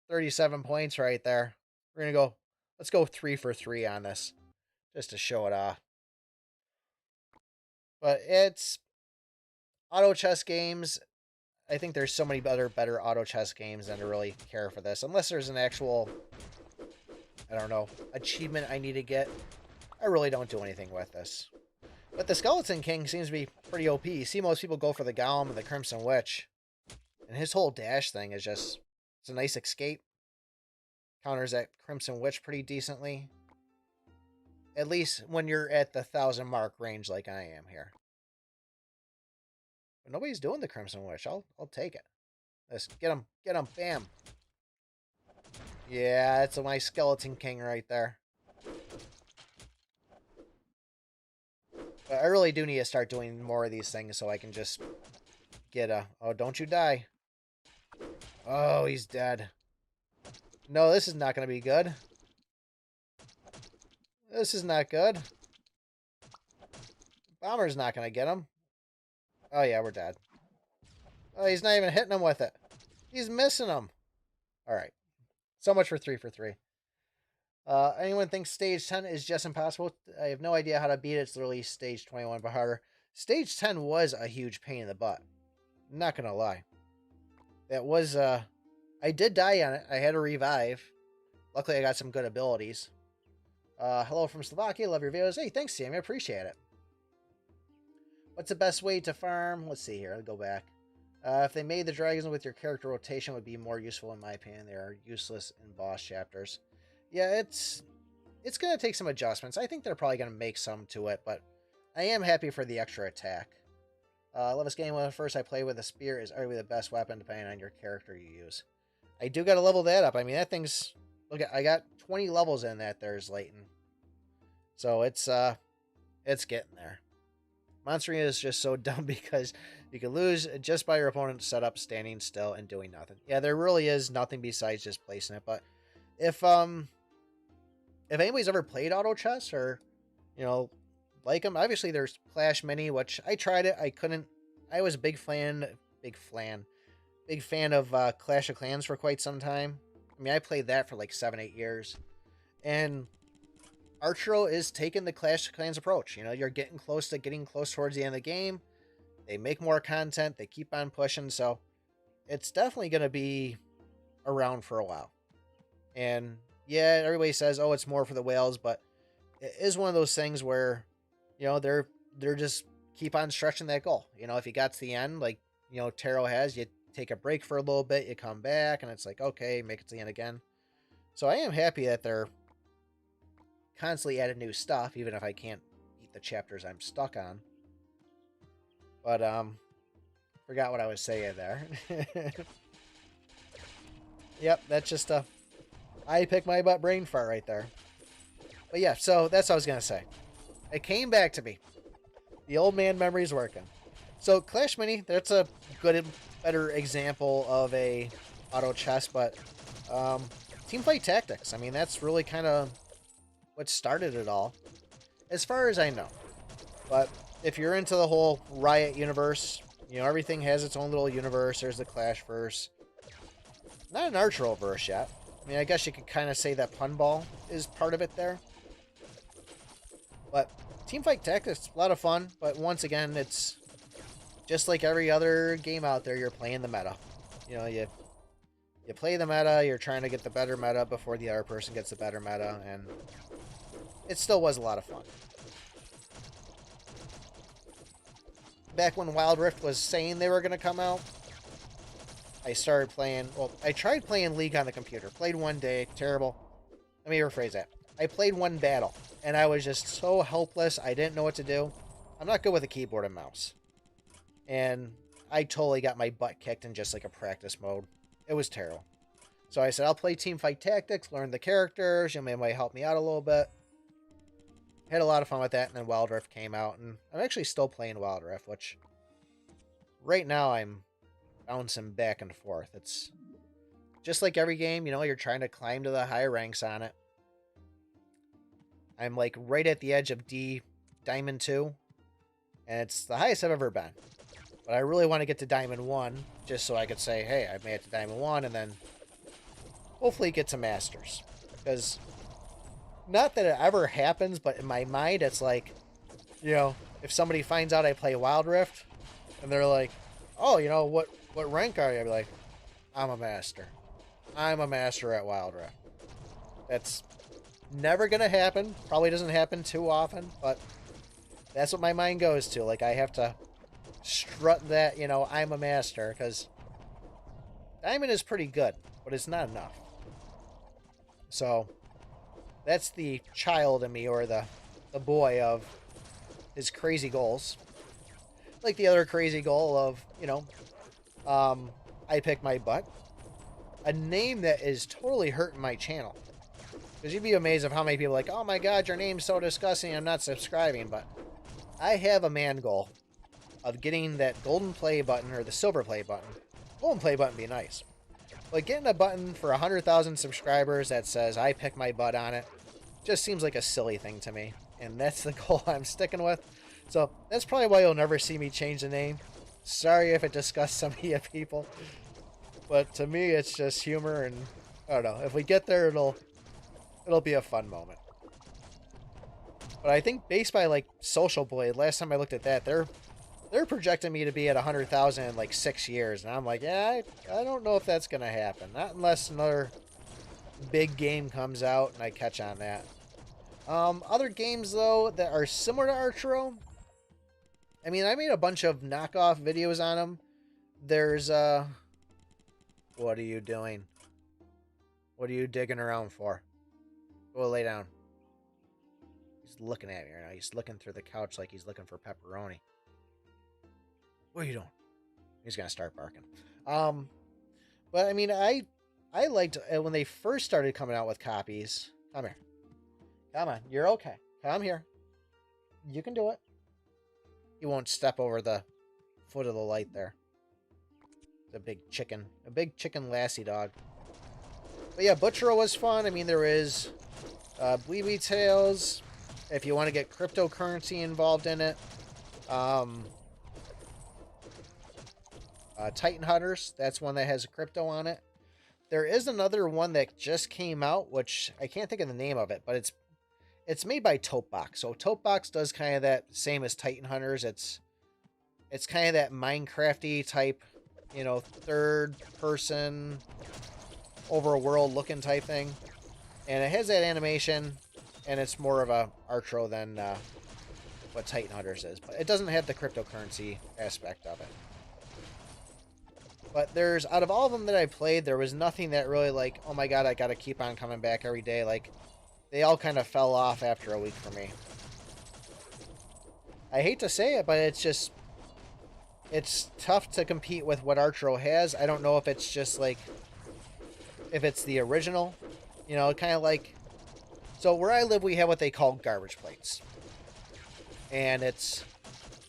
37 points right there. We're going to go, let's go 3 for 3 on this, just to show it off. But it's auto chess games. I think there's so many better auto chess games than to really care for this. Unless there's an actual, I don't know, achievement I need to get, I really don't do anything with this. But the Skeleton King seems to be pretty OP. You see most people go for the Golem and the Crimson Witch. And his whole dash thing is just, it's a nice escape. Counters that Crimson Witch pretty decently. At least when you're at the 1,000 mark range like I am here. But nobody's doing the Crimson Witch. I'll take it. Let's get him. Get him. Bam. Yeah, that's my Skeleton King right there. But I really do need to start doing more of these things so I can just get a... Oh, don't you die. Oh, he's dead. No, this is not going to be good. This is not good. Bomber's not going to get him. Oh, yeah, we're dead. Oh, he's not even hitting him with it. He's missing him. All right. So much for 3 for 3. Anyone thinks stage 10 is just impossible? I have no idea how to beat it. It's literally stage 21 but harder. Stage 10 was a huge pain in the butt. I'm not going to lie. That was, I did die on it. I had to revive. Luckily, I got some good abilities. Hello from Slovakia. Love your videos. Hey, thanks, Sam. I appreciate it. What's the best way to farm? Let's see here. I'll go back. If they made the dragons with your character rotation, would be more useful in my opinion. They are useless in boss chapters. Yeah, it's going to take some adjustments. I think they're probably going to make some to it, but I am happy for the extra attack. I love this game. When first I play with a spear is arguably the best weapon depending on your character you use. I do got to level that up. I mean, that thing's... Look, I got 20 levels in that there's Leighton. So it's getting there. Monster Arena is just so dumb because you can lose just by your opponent's setup standing still and doing nothing. Yeah, there really is nothing besides just placing it. But if anybody's ever played auto chess or, you know, like them, obviously there's Clash Mini, which I tried it. I couldn't. I was a big fan of Clash of Clans for quite some time. I mean, I played that for like 7-8 years, and Archero is taking the Clash of Clans approach. You know, you're getting close towards the end of the game. They make more content. They keep on pushing. So it's definitely going to be around for a while. And yeah, everybody says, oh, it's more for the whales, but it is one of those things where, you know, they're just keep on stretching that goal. You know, if you got to the end, like, you know, Taro has, you take a break for a little bit, you come back, and it's like, okay, make it to the end again. So I am happy that they're constantly adding new stuff, even if I can't beat the chapters I'm stuck on. But, forgot what I was saying there. Yep, that's just a iPICKmyBUTT brain fart right there. But yeah, so that's what I was going to say. It came back to me. The old man memory's working. So Clash Mini, that's a good, better example of a auto chess, but Teamfight Tactics, I mean, that's really kind of what started it all, as far as I know. But if you're into the whole Riot universe, you know, everything has its own little universe. There's the Clash verse. Not an Archero verse yet. I mean, I guess you could kind of say that Punball is part of it there. But Teamfight Tactics, a lot of fun, but once again, it's just like every other game out there, you're playing the meta. You know, you play the meta, you're trying to get the better meta before the other person gets the better meta, and it still was a lot of fun. Back when Wild Rift was saying they were going to come out, I started playing, well, I tried playing League on the computer. Played one day, terrible. Let me rephrase that. I played one battle, and I was just so helpless, I didn't know what to do. I'm not good with a keyboard and mouse. And I totally got my butt kicked in just like a practice mode. It was terrible. So I said, I'll play Teamfight Tactics, learn the characters, you know, maybe might help me out a little bit. Had a lot of fun with that, and then Wild Rift came out, and I'm actually still playing Wild Rift, which right now I'm bouncing back and forth. It's just like every game, you know, you're trying to climb to the higher ranks on it. I'm like right at the edge of Diamond 2, and it's the highest I've ever been. But I really want to get to Diamond 1, just so I could say, hey, I made it to Diamond 1, and then hopefully get to Masters. Because, not that it ever happens, but in my mind, it's like, you know, if somebody finds out I play Wild Rift, and they're like, oh, you know, what rank are you? I'd be like, I'm a master. I'm a master at Wild Rift. That's never going to happen. Probably doesn't happen too often, but that's what my mind goes to. Like, I have to strut that, you know, I'm a master, because Diamond is pretty good, but it's not enough. So, that's the child in me, or the boy of his crazy goals. Like the other crazy goal of, you know, I Pick My Butt. A name that is totally hurting my channel. Because you'd be amazed of how many people are like, oh my god, your name's so disgusting, I'm not subscribing. But I have a man goal of getting that golden play button, or the silver play button. Golden play button would be nice. But getting a button for 100,000 subscribers that says I Pick My Butt on it just seems like a silly thing to me. And that's the goal I'm sticking with. So that's probably why you'll never see me change the name. Sorry if it disgusts some of you people. But to me, it's just humor, and I don't know. If we get there, it'll be a fun moment. But I think based by like Social Blade, last time I looked at that, they're projecting me to be at 100,000 in like 6 years, and I'm like, yeah, I don't know if that's gonna happen. Not unless another big game comes out and I catch on that. Other games though that are similar to Archero. I mean, I made a bunch of knockoff videos on them. There's what are you doing? What are you digging around for? Go lay down. He's looking at me right now. He's looking through the couch like he's looking for pepperoni. What are you doing? He's gonna start barking. But I mean, I liked when they first started coming out with copies. Come here. Come on, you're okay. Come here. You can do it. He won't step over the foot of the light there. A big chicken lassie dog. But yeah, Butchero was fun. I mean, there is Bleeby Tales, if you want to get cryptocurrency involved in it. Titan Hunters, that's one that has a crypto on it. There is another one that just came out, which I can't think of the name of it, but it's made by Topebox. So Topebox does kind of that same as Titan Hunters. It's kind of that Minecrafty type, you know, third person overworld looking type thing. And it has that animation, and it's more of a Archero than what Titan Hunters is. But it doesn't have the cryptocurrency aspect of it. But there's, out of all of them that I played, there was nothing that really like, oh my god, I gotta keep on coming back every day. Like, they all kind of fell off after a week for me. I hate to say it, but it's just, it's tough to compete with what Archero has. I don't know if it's just like, if it's the original, you know, kind of like, so where I live, we have what they call garbage plates. And it's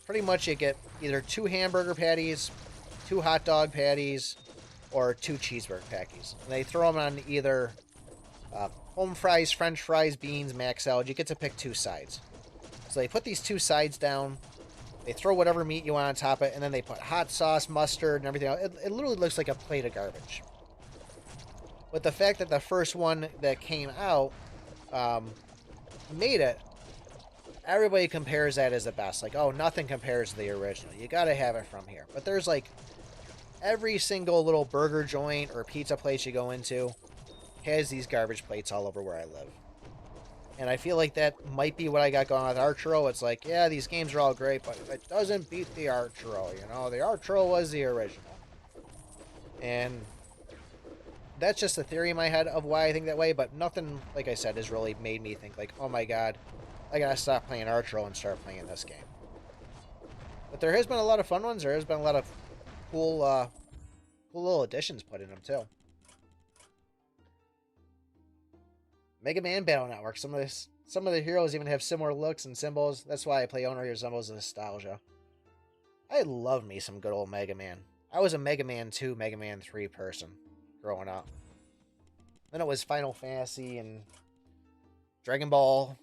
pretty much you get either 2 hamburger patties, 2 hot dog patties, or 2 cheeseburger patties. And they throw them on either home fries, french fries, beans, mac salad. You get to pick 2 sides. So they put these 2 sides down. They throw whatever meat you want on top of it, and then they put hot sauce, mustard, and everything else. It literally looks like a plate of garbage. But the fact that the first one that came out made it, everybody compares that as the best. Like, oh, nothing compares to the original. You gotta have it from here. But there's like every single little burger joint or pizza place you go into has these garbage plates all over where I live. And I feel like that might be what I got going on with Archero. It's like, yeah, these games are all great, but it doesn't beat the Archero, you know? The Archero was the original. And that's just a theory in my head of why I think that way, but nothing, like I said, has really made me think like, oh my god, I gotta stop playing Archero and start playing this game. But there has been a lot of fun ones. There has been a lot of cool, cool little additions put in them too. Mega Man Battle Network. Some of the heroes even have similar looks and symbols. That's why I play Owner Resembles Nostalgia. I love me some good old Mega Man. I was a Mega Man 2, Mega Man 3 person growing up. Then it was Final Fantasy and Dragon Ball,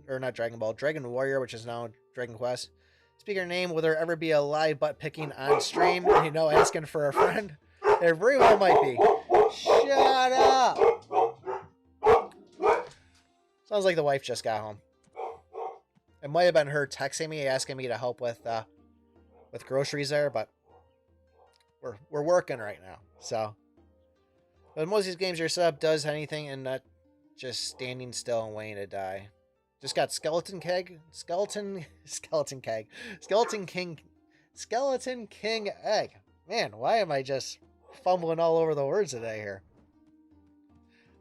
or not Dragon Ball, Dragon Warrior, which is now Dragon Quest. Speaking of name, will there ever be a live butt picking on stream? You know, asking for a friend. There very well might be. Shut up! Sounds like the wife just got home. It might have been her texting me, asking me to help with groceries there, but we're working right now. So, but most of these games, your setup does anything and not just standing still and waiting to die. Just got skeleton king egg. Man, why am I just fumbling all over the words today here?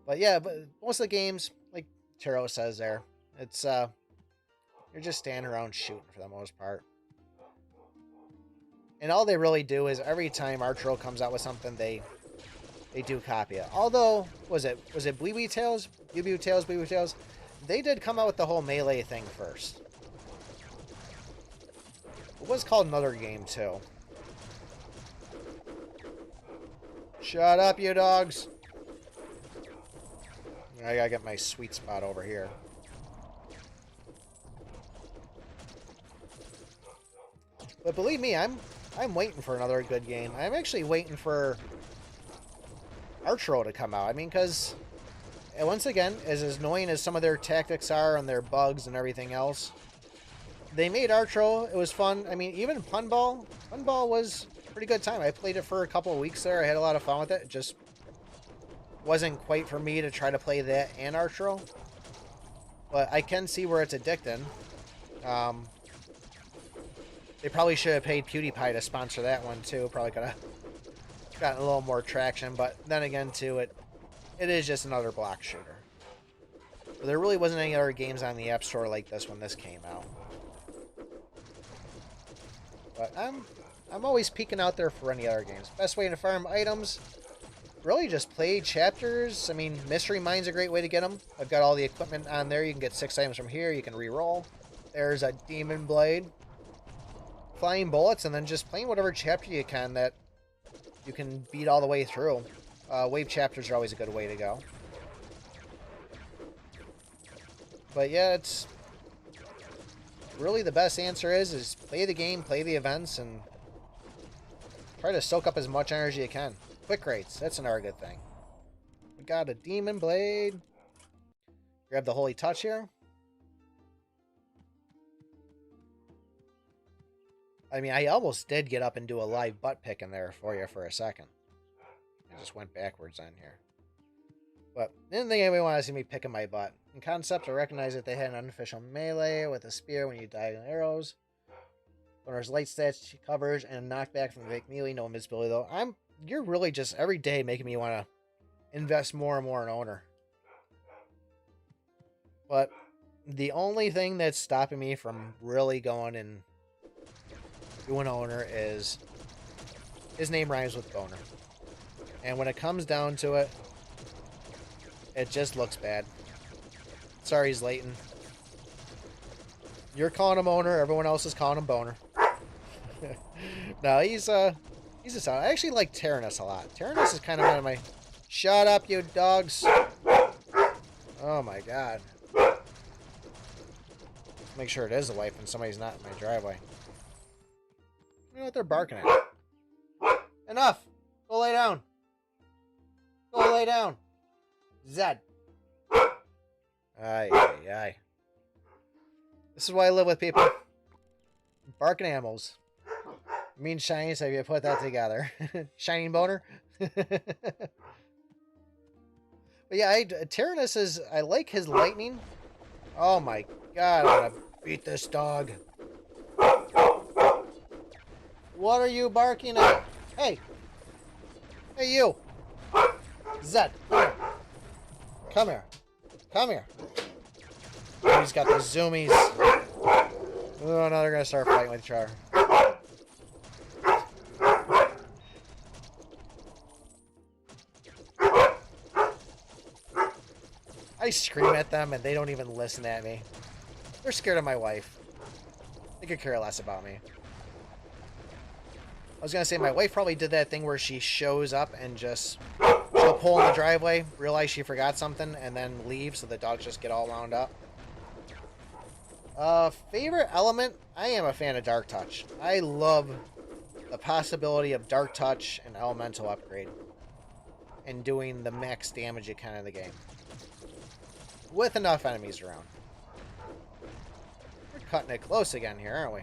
But yeah, but most of the games, like Taro says there, it's you're just standing around shooting for the most part. And all they really do is every time Archero comes out with something, they do copy it. Although, was it Bleeby Tails? Bleeby Tails? They did come out with the whole melee thing first. It was called another game, too. Shut up, you dogs! I gotta get my sweet spot over here. But believe me, I'm waiting for another good game. I'm actually waiting for Archero to come out. I mean, because once again, as annoying as some of their tactics are and their bugs and everything else, they made Archero. It was fun. I mean, even Punball was a pretty good time. I played it for a couple of weeks there. I had a lot of fun with it. It just wasn't quite for me to try to play that and Archero. But I can see where it's addicting. They probably should have paid PewDiePie to sponsor that one too. Probably could have gotten a little more traction. But then again, too, it is just another block shooter. There really wasn't any other games on the App Store like this when this came out. But I'm always peeking out there for any other games. Best way to farm items, really just play chapters. I mean, Mystery Mine's a great way to get them. I've got all the equipment on there. You can get 6 items from here. You can re-roll. There's a Demon Blade. Flying bullets, and then just playing whatever chapter you can that you can beat all the way through. Wave chapters are always a good way to go. But yeah, it's really the best answer is play the game, play the events, and try to soak up as much energy as you can. Quick rates, that's another good thing. We got a Demon Blade. Grab the Holy Touch here. I mean, I almost did get up and do a live butt pick in there for you for a second. I just went backwards on here. But didn't think anybody wanted to see me picking my butt. In concept, I recognize that they had an unofficial melee with a spear when you die in arrows. When there's light stats coverage and knockback from the fake melee, no invincibility though. You're really just every day making me want to invest more and more in Owner. But the only thing that's stopping me from really going and doing Owner is his name rhymes with Boner. And when it comes down to it, it just looks bad. Sorry, Leighton. You're calling him Owner, everyone else is calling him Boner. No, he's a solid. I actually like Tyrannus a lot. Tyrannus is kind of one of my... Shut up, you dogs! Oh my god. Make sure it is a wife and somebody's not in my driveway. I don't know what they're barking at. Enough! Go lay down! Go lay down! Zed! Aye, aye, aye. This is why I live with people. Barking animals. Mean shiny, so you put that together. Shining boner? But yeah, Tyrannus is... I like his lightning. Oh my god, I want to beat this dog. What are you barking at? Hey! Hey, you! Zed, come here. Come here. Oh, he's got the zoomies. Oh, now they're going to start fighting with each other. I scream at them and they don't even listen at me. They're scared of my wife. They could care less about me. I was going to say, my wife probably did that thing where she shows up and just... She'll pull in the driveway, realize she forgot something, and then leave so the dogs just get all wound up. Favorite element? I am a fan of Dark Touch. I love the possibility of Dark Touch and Elemental upgrade. And doing the max damage you can in the game. With enough enemies around. We're cutting it close again here, aren't we?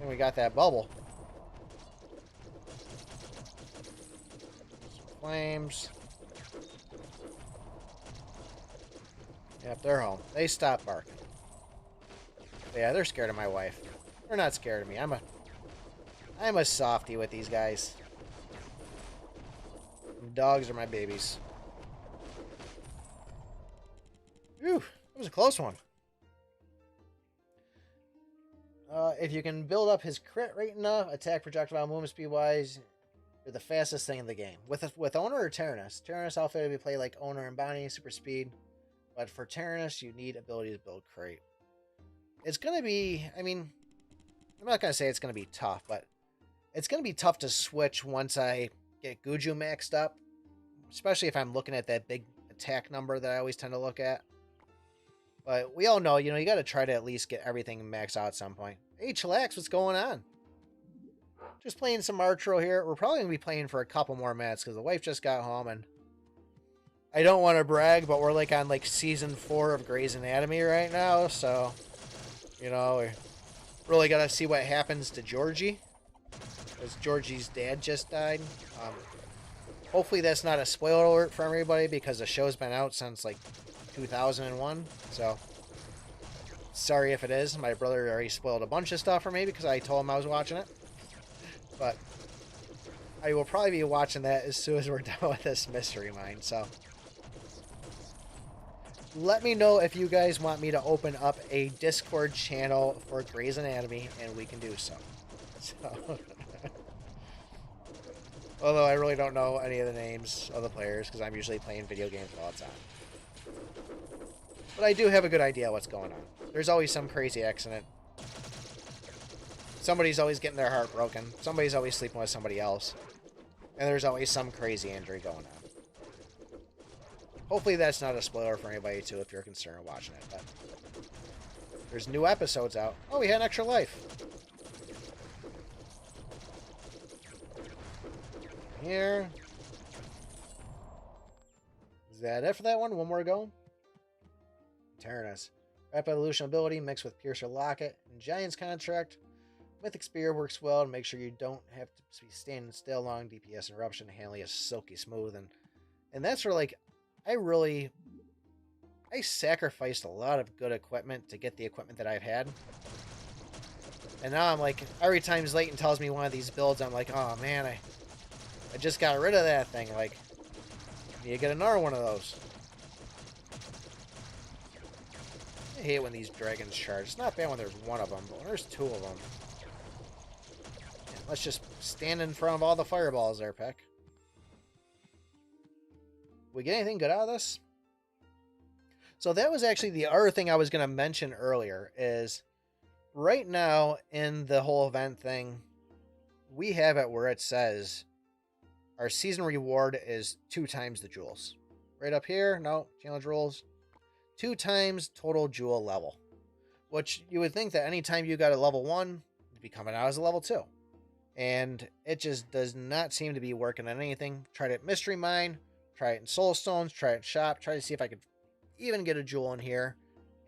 And we got that bubble. Flames. Yep, they're home. They stopped barking. But yeah, they're scared of my wife. They're not scared of me. I'm a softie with these guys. Dogs are my babies. Whew, that was a close one. If you can build up his crit rate enough, attack projectile movement speed wise, you're the fastest thing in the game. With Owner or Tyrannus? Tyrannus outfit, we play like Owner and Bonnie, super speed. But for Tyrannus, you need ability to build crate. It's going to be, I mean, I'm not going to say it's going to be tough, but it's going to be tough to switch once I get Guju maxed up. Especially if I'm looking at that big attack number that I always tend to look at. But we all know, you got to try to at least get everything maxed out at some point. Hey, chillax, what's going on? Just playing some Archero here. We're probably going to be playing for a couple more minutes because the wife just got home and I don't want to brag, but we're like on like season 4 of Grey's Anatomy right now. So, we really got to see what happens to Georgie. Because Georgie's dad just died. Hopefully that's not a spoiler alert for everybody because the show's been out since like 2001. So, sorry if it is. My brother already spoiled a bunch of stuff for me because I told him I was watching it. But I will probably be watching that as soon as we're done with this mystery mine. So, let me know if you guys want me to open up a Discord channel for Grey's Anatomy, and we can do so. Although I really don't know any of the names of the players because I'm usually playing video games all the time. But I do have a good idea what's going on. There's always some crazy accident. Somebody's always getting their heart broken. Somebody's always sleeping with somebody else. And there's always some crazy injury going on. Hopefully that's not a spoiler for anybody, too, if you're concerned with watching it. But there's new episodes out. Oh, we had an extra life. Here. Is that it for that one? One more to go? Tyrannus. Rapid evolution ability mixed with Piercer Locket and Giant's Contract. Mythic Spear works well to make sure you don't have to be standing still long. DPS interruption handling is silky smooth. And that's where, like, I sacrificed a lot of good equipment to get the equipment that I've had. And now I'm like, every time Zlayton tells me one of these builds, I'm like, oh man, I just got rid of that thing. Like, I need to get another one of those. I hate when these dragons charge. It's not bad when there's one of them, but when there's two of them. Man, let's just stand in front of all the fireballs there, Peck. We get anything good out of this? So that was actually the other thing I was going to mention earlier is right now in the whole event thing, we have it where it says our season reward is 2 times the jewels. Right up here, no, challenge rules. 2 times total jewel level. Which you would think that anytime you got a level 1, you'd be coming out as a level 2. And it just does not seem to be working on anything. Tried it at Mystery Mine, try it in Soul Stones, try it in Shop, try to see if I could even get a jewel in here.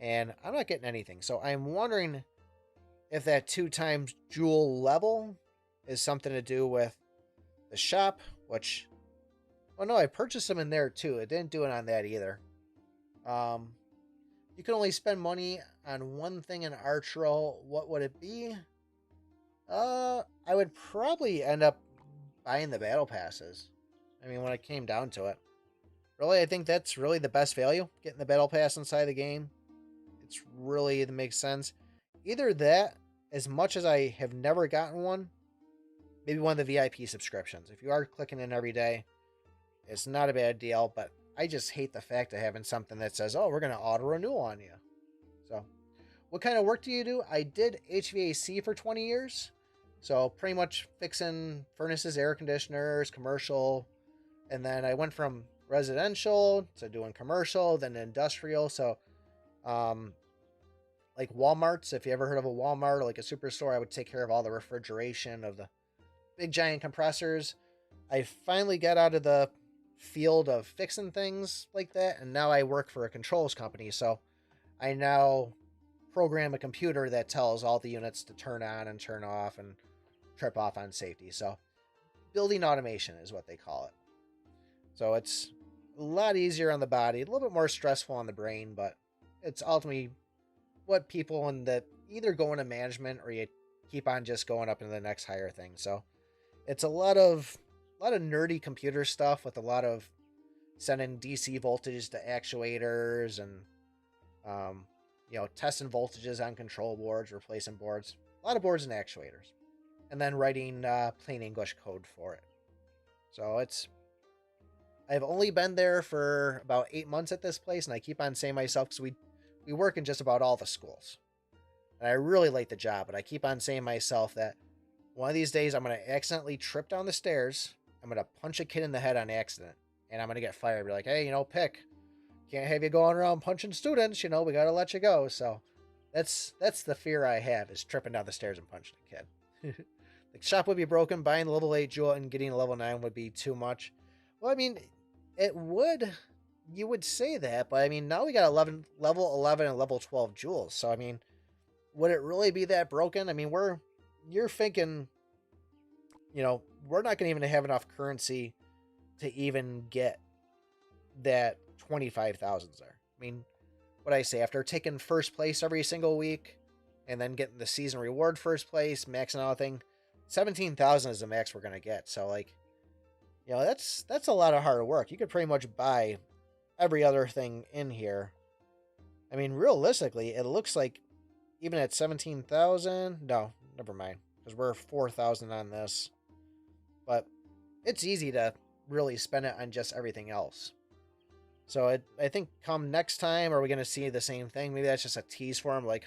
And I'm not getting anything. So I'm wondering if that 2 times jewel level is something to do with the shop, which, oh no, I purchased them in there too. It didn't do it on that either. You can only spend money on one thing in Archero. What would it be? I would probably end up buying the battle passes. I mean, when it came down to it. Really, I think that's really the best value. Getting the battle pass inside the game. It's really, it makes sense. Either that, as much as I have never gotten one, maybe one of the VIP subscriptions. If you are clicking in every day, it's not a bad deal, but I just hate the fact of having something that says, oh, we're going to auto-renew on you. So, what kind of work do you do? I did HVAC for 20 years. So, pretty much fixing furnaces, air conditioners, commercial. And then I went from residential to doing commercial, then industrial. So, like Walmart's, if you ever heard of a Walmart or like a superstore, I would take care of all the refrigeration of the big giant compressors. I finally got out of the field of fixing things like that, and now I work for a controls company. So I now program a computer that tells all the units to turn on and turn off and trip off on safety. So building automation is what they call it. So it's a lot easier on the body, a little bit more stressful on the brain, but it's ultimately what people in the either go into management or you keep on just going up into the next higher thing. So it's a lot of nerdy computer stuff with a lot of sending DC voltage to actuators and testing voltages on control boards, replacing boards, a lot of boards and actuators, and then writing plain English code for it. So I've only been there for about 8 months at this place, and I keep on saying myself, because we work in just about all the schools, and I really like the job, but I keep on saying myself that one of these days I'm going to accidentally trip down the stairs, I'm going to punch a kid in the head on accident, and I'm going to get fired. Be like, hey, Pick, can't have you going around punching students, we got to let you go. So that's the fear I have, is tripping down the stairs and punching a kid. The shop would be broken, buying a level 8 jewel and getting a level 9 would be too much. Well, I mean, it would, you would say that, but I mean, now we got level 11 and level 12 jewels. So, I mean, would it really be that broken? I mean, you're thinking, we're not going to even have enough currency to even get that 25,000s there. I mean, what I say, after taking first place every single week and then getting the season reward first place, maxing out thing, 17,000 is the max we're going to get. So, like, that's a lot of hard work. You could pretty much buy every other thing in here. I mean, realistically, it looks like even at 17,000, no, never mind, because we're 4,000 on this. But it's easy to really spend it on just everything else. So I think come next time, are we going to see the same thing? Maybe that's just a tease for them. Like,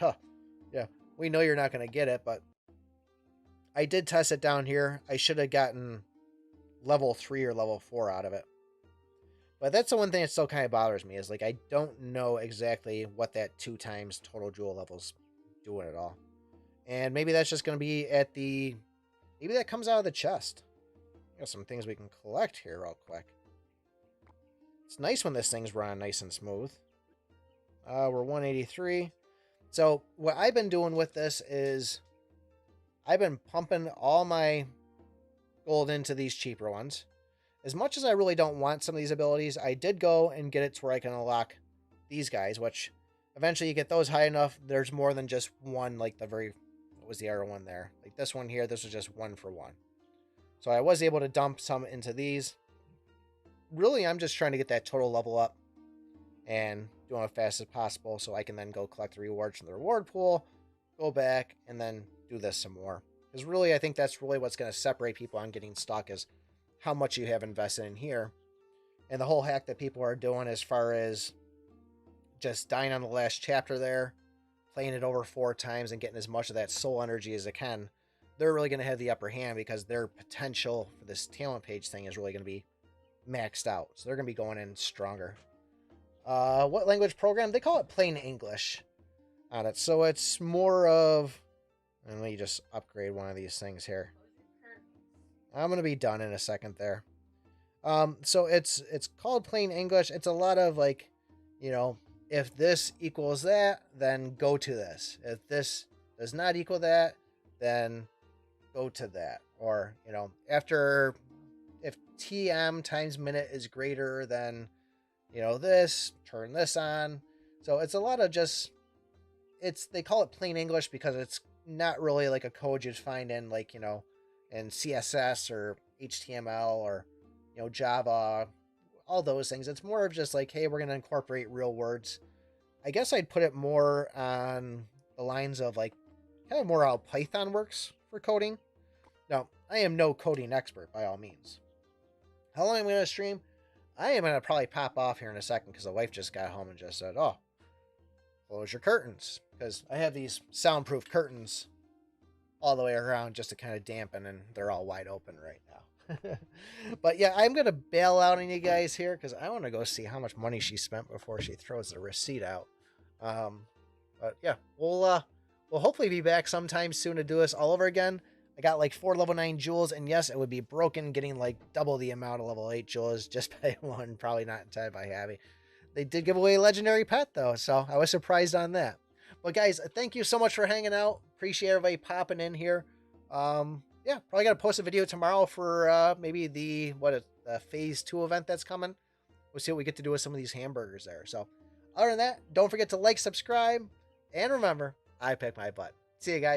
yeah, we know you're not going to get it, but I did test it down here. I should have gotten level 3 or level 4 out of it. But that's the one thing that still kind of bothers me, is like, I don't know exactly what that 2 times total jewel level's doing at all. And maybe that's just going to be maybe that comes out of the chest. Got some things we can collect here real quick. It's nice when this thing's running nice and smooth. We're 183. So what I've been doing with this is I've been pumping all my gold into these cheaper ones. As much as I really don't want some of these abilities, I did go and get it to where I can unlock these guys, which eventually you get those high enough, there's more than just one, like what was the other one there? Like this one here, this was just 1 for 1. So I was able to dump some into these. Really, I'm just trying to get that total level up and doing it as fast as possible so I can then go collect the rewards from the reward pool, go back, and then do this some more. Because really, I think that's really what's going to separate people on getting stuck, is how much you have invested in here. And the whole hack that people are doing as far as just dying on the last chapter there, playing it over 4 times and getting as much of that soul energy as they can, they're really going to have the upper hand, because their potential for this talent page thing is really going to be maxed out. So they're going to be going in stronger. What language program? They call it plain English on it. So it's more of, and let me just upgrade one of these things here. I'm going to be done in a second there. So it's called plain English. It's a lot of like, if this equals that, then go to this. If this does not equal that, then go to that. Or, if TM times minute is greater than, this, turn this on. So it's a lot of just, they call it plain English because it's not really like a code you'd find in like, in CSS or HTML or, Java, all those things. It's more of just like, hey, we're going to incorporate real words. I guess I'd put it more on the lines of like, kind of more how Python works for coding. Now, I am no coding expert by all means. How long am I going to stream? I am going to probably pop off here in a second because the wife just got home and just said, oh, close your curtains. Because I have these soundproof curtains all the way around just to kind of dampen, and they're all wide open right now. But yeah, I'm going to bail out on you guys here because I want to go see how much money she spent before she throws the receipt out. But yeah, we'll hopefully be back sometime soon to do this all over again. I got like 4 level 9 jewels, and yes, it would be broken getting like double the amount of level 8 jewels just by one, probably not intended by Abby. They did give away a legendary pet though, so I was surprised on that. But guys, thank you so much for hanging out. Appreciate everybody popping in here. Yeah, probably got to post a video tomorrow for maybe the phase 2 event that's coming. We'll see what we get to do with some of these hamburgers there. So other than that, don't forget to like, subscribe, and remember, I pick my butt. See you guys.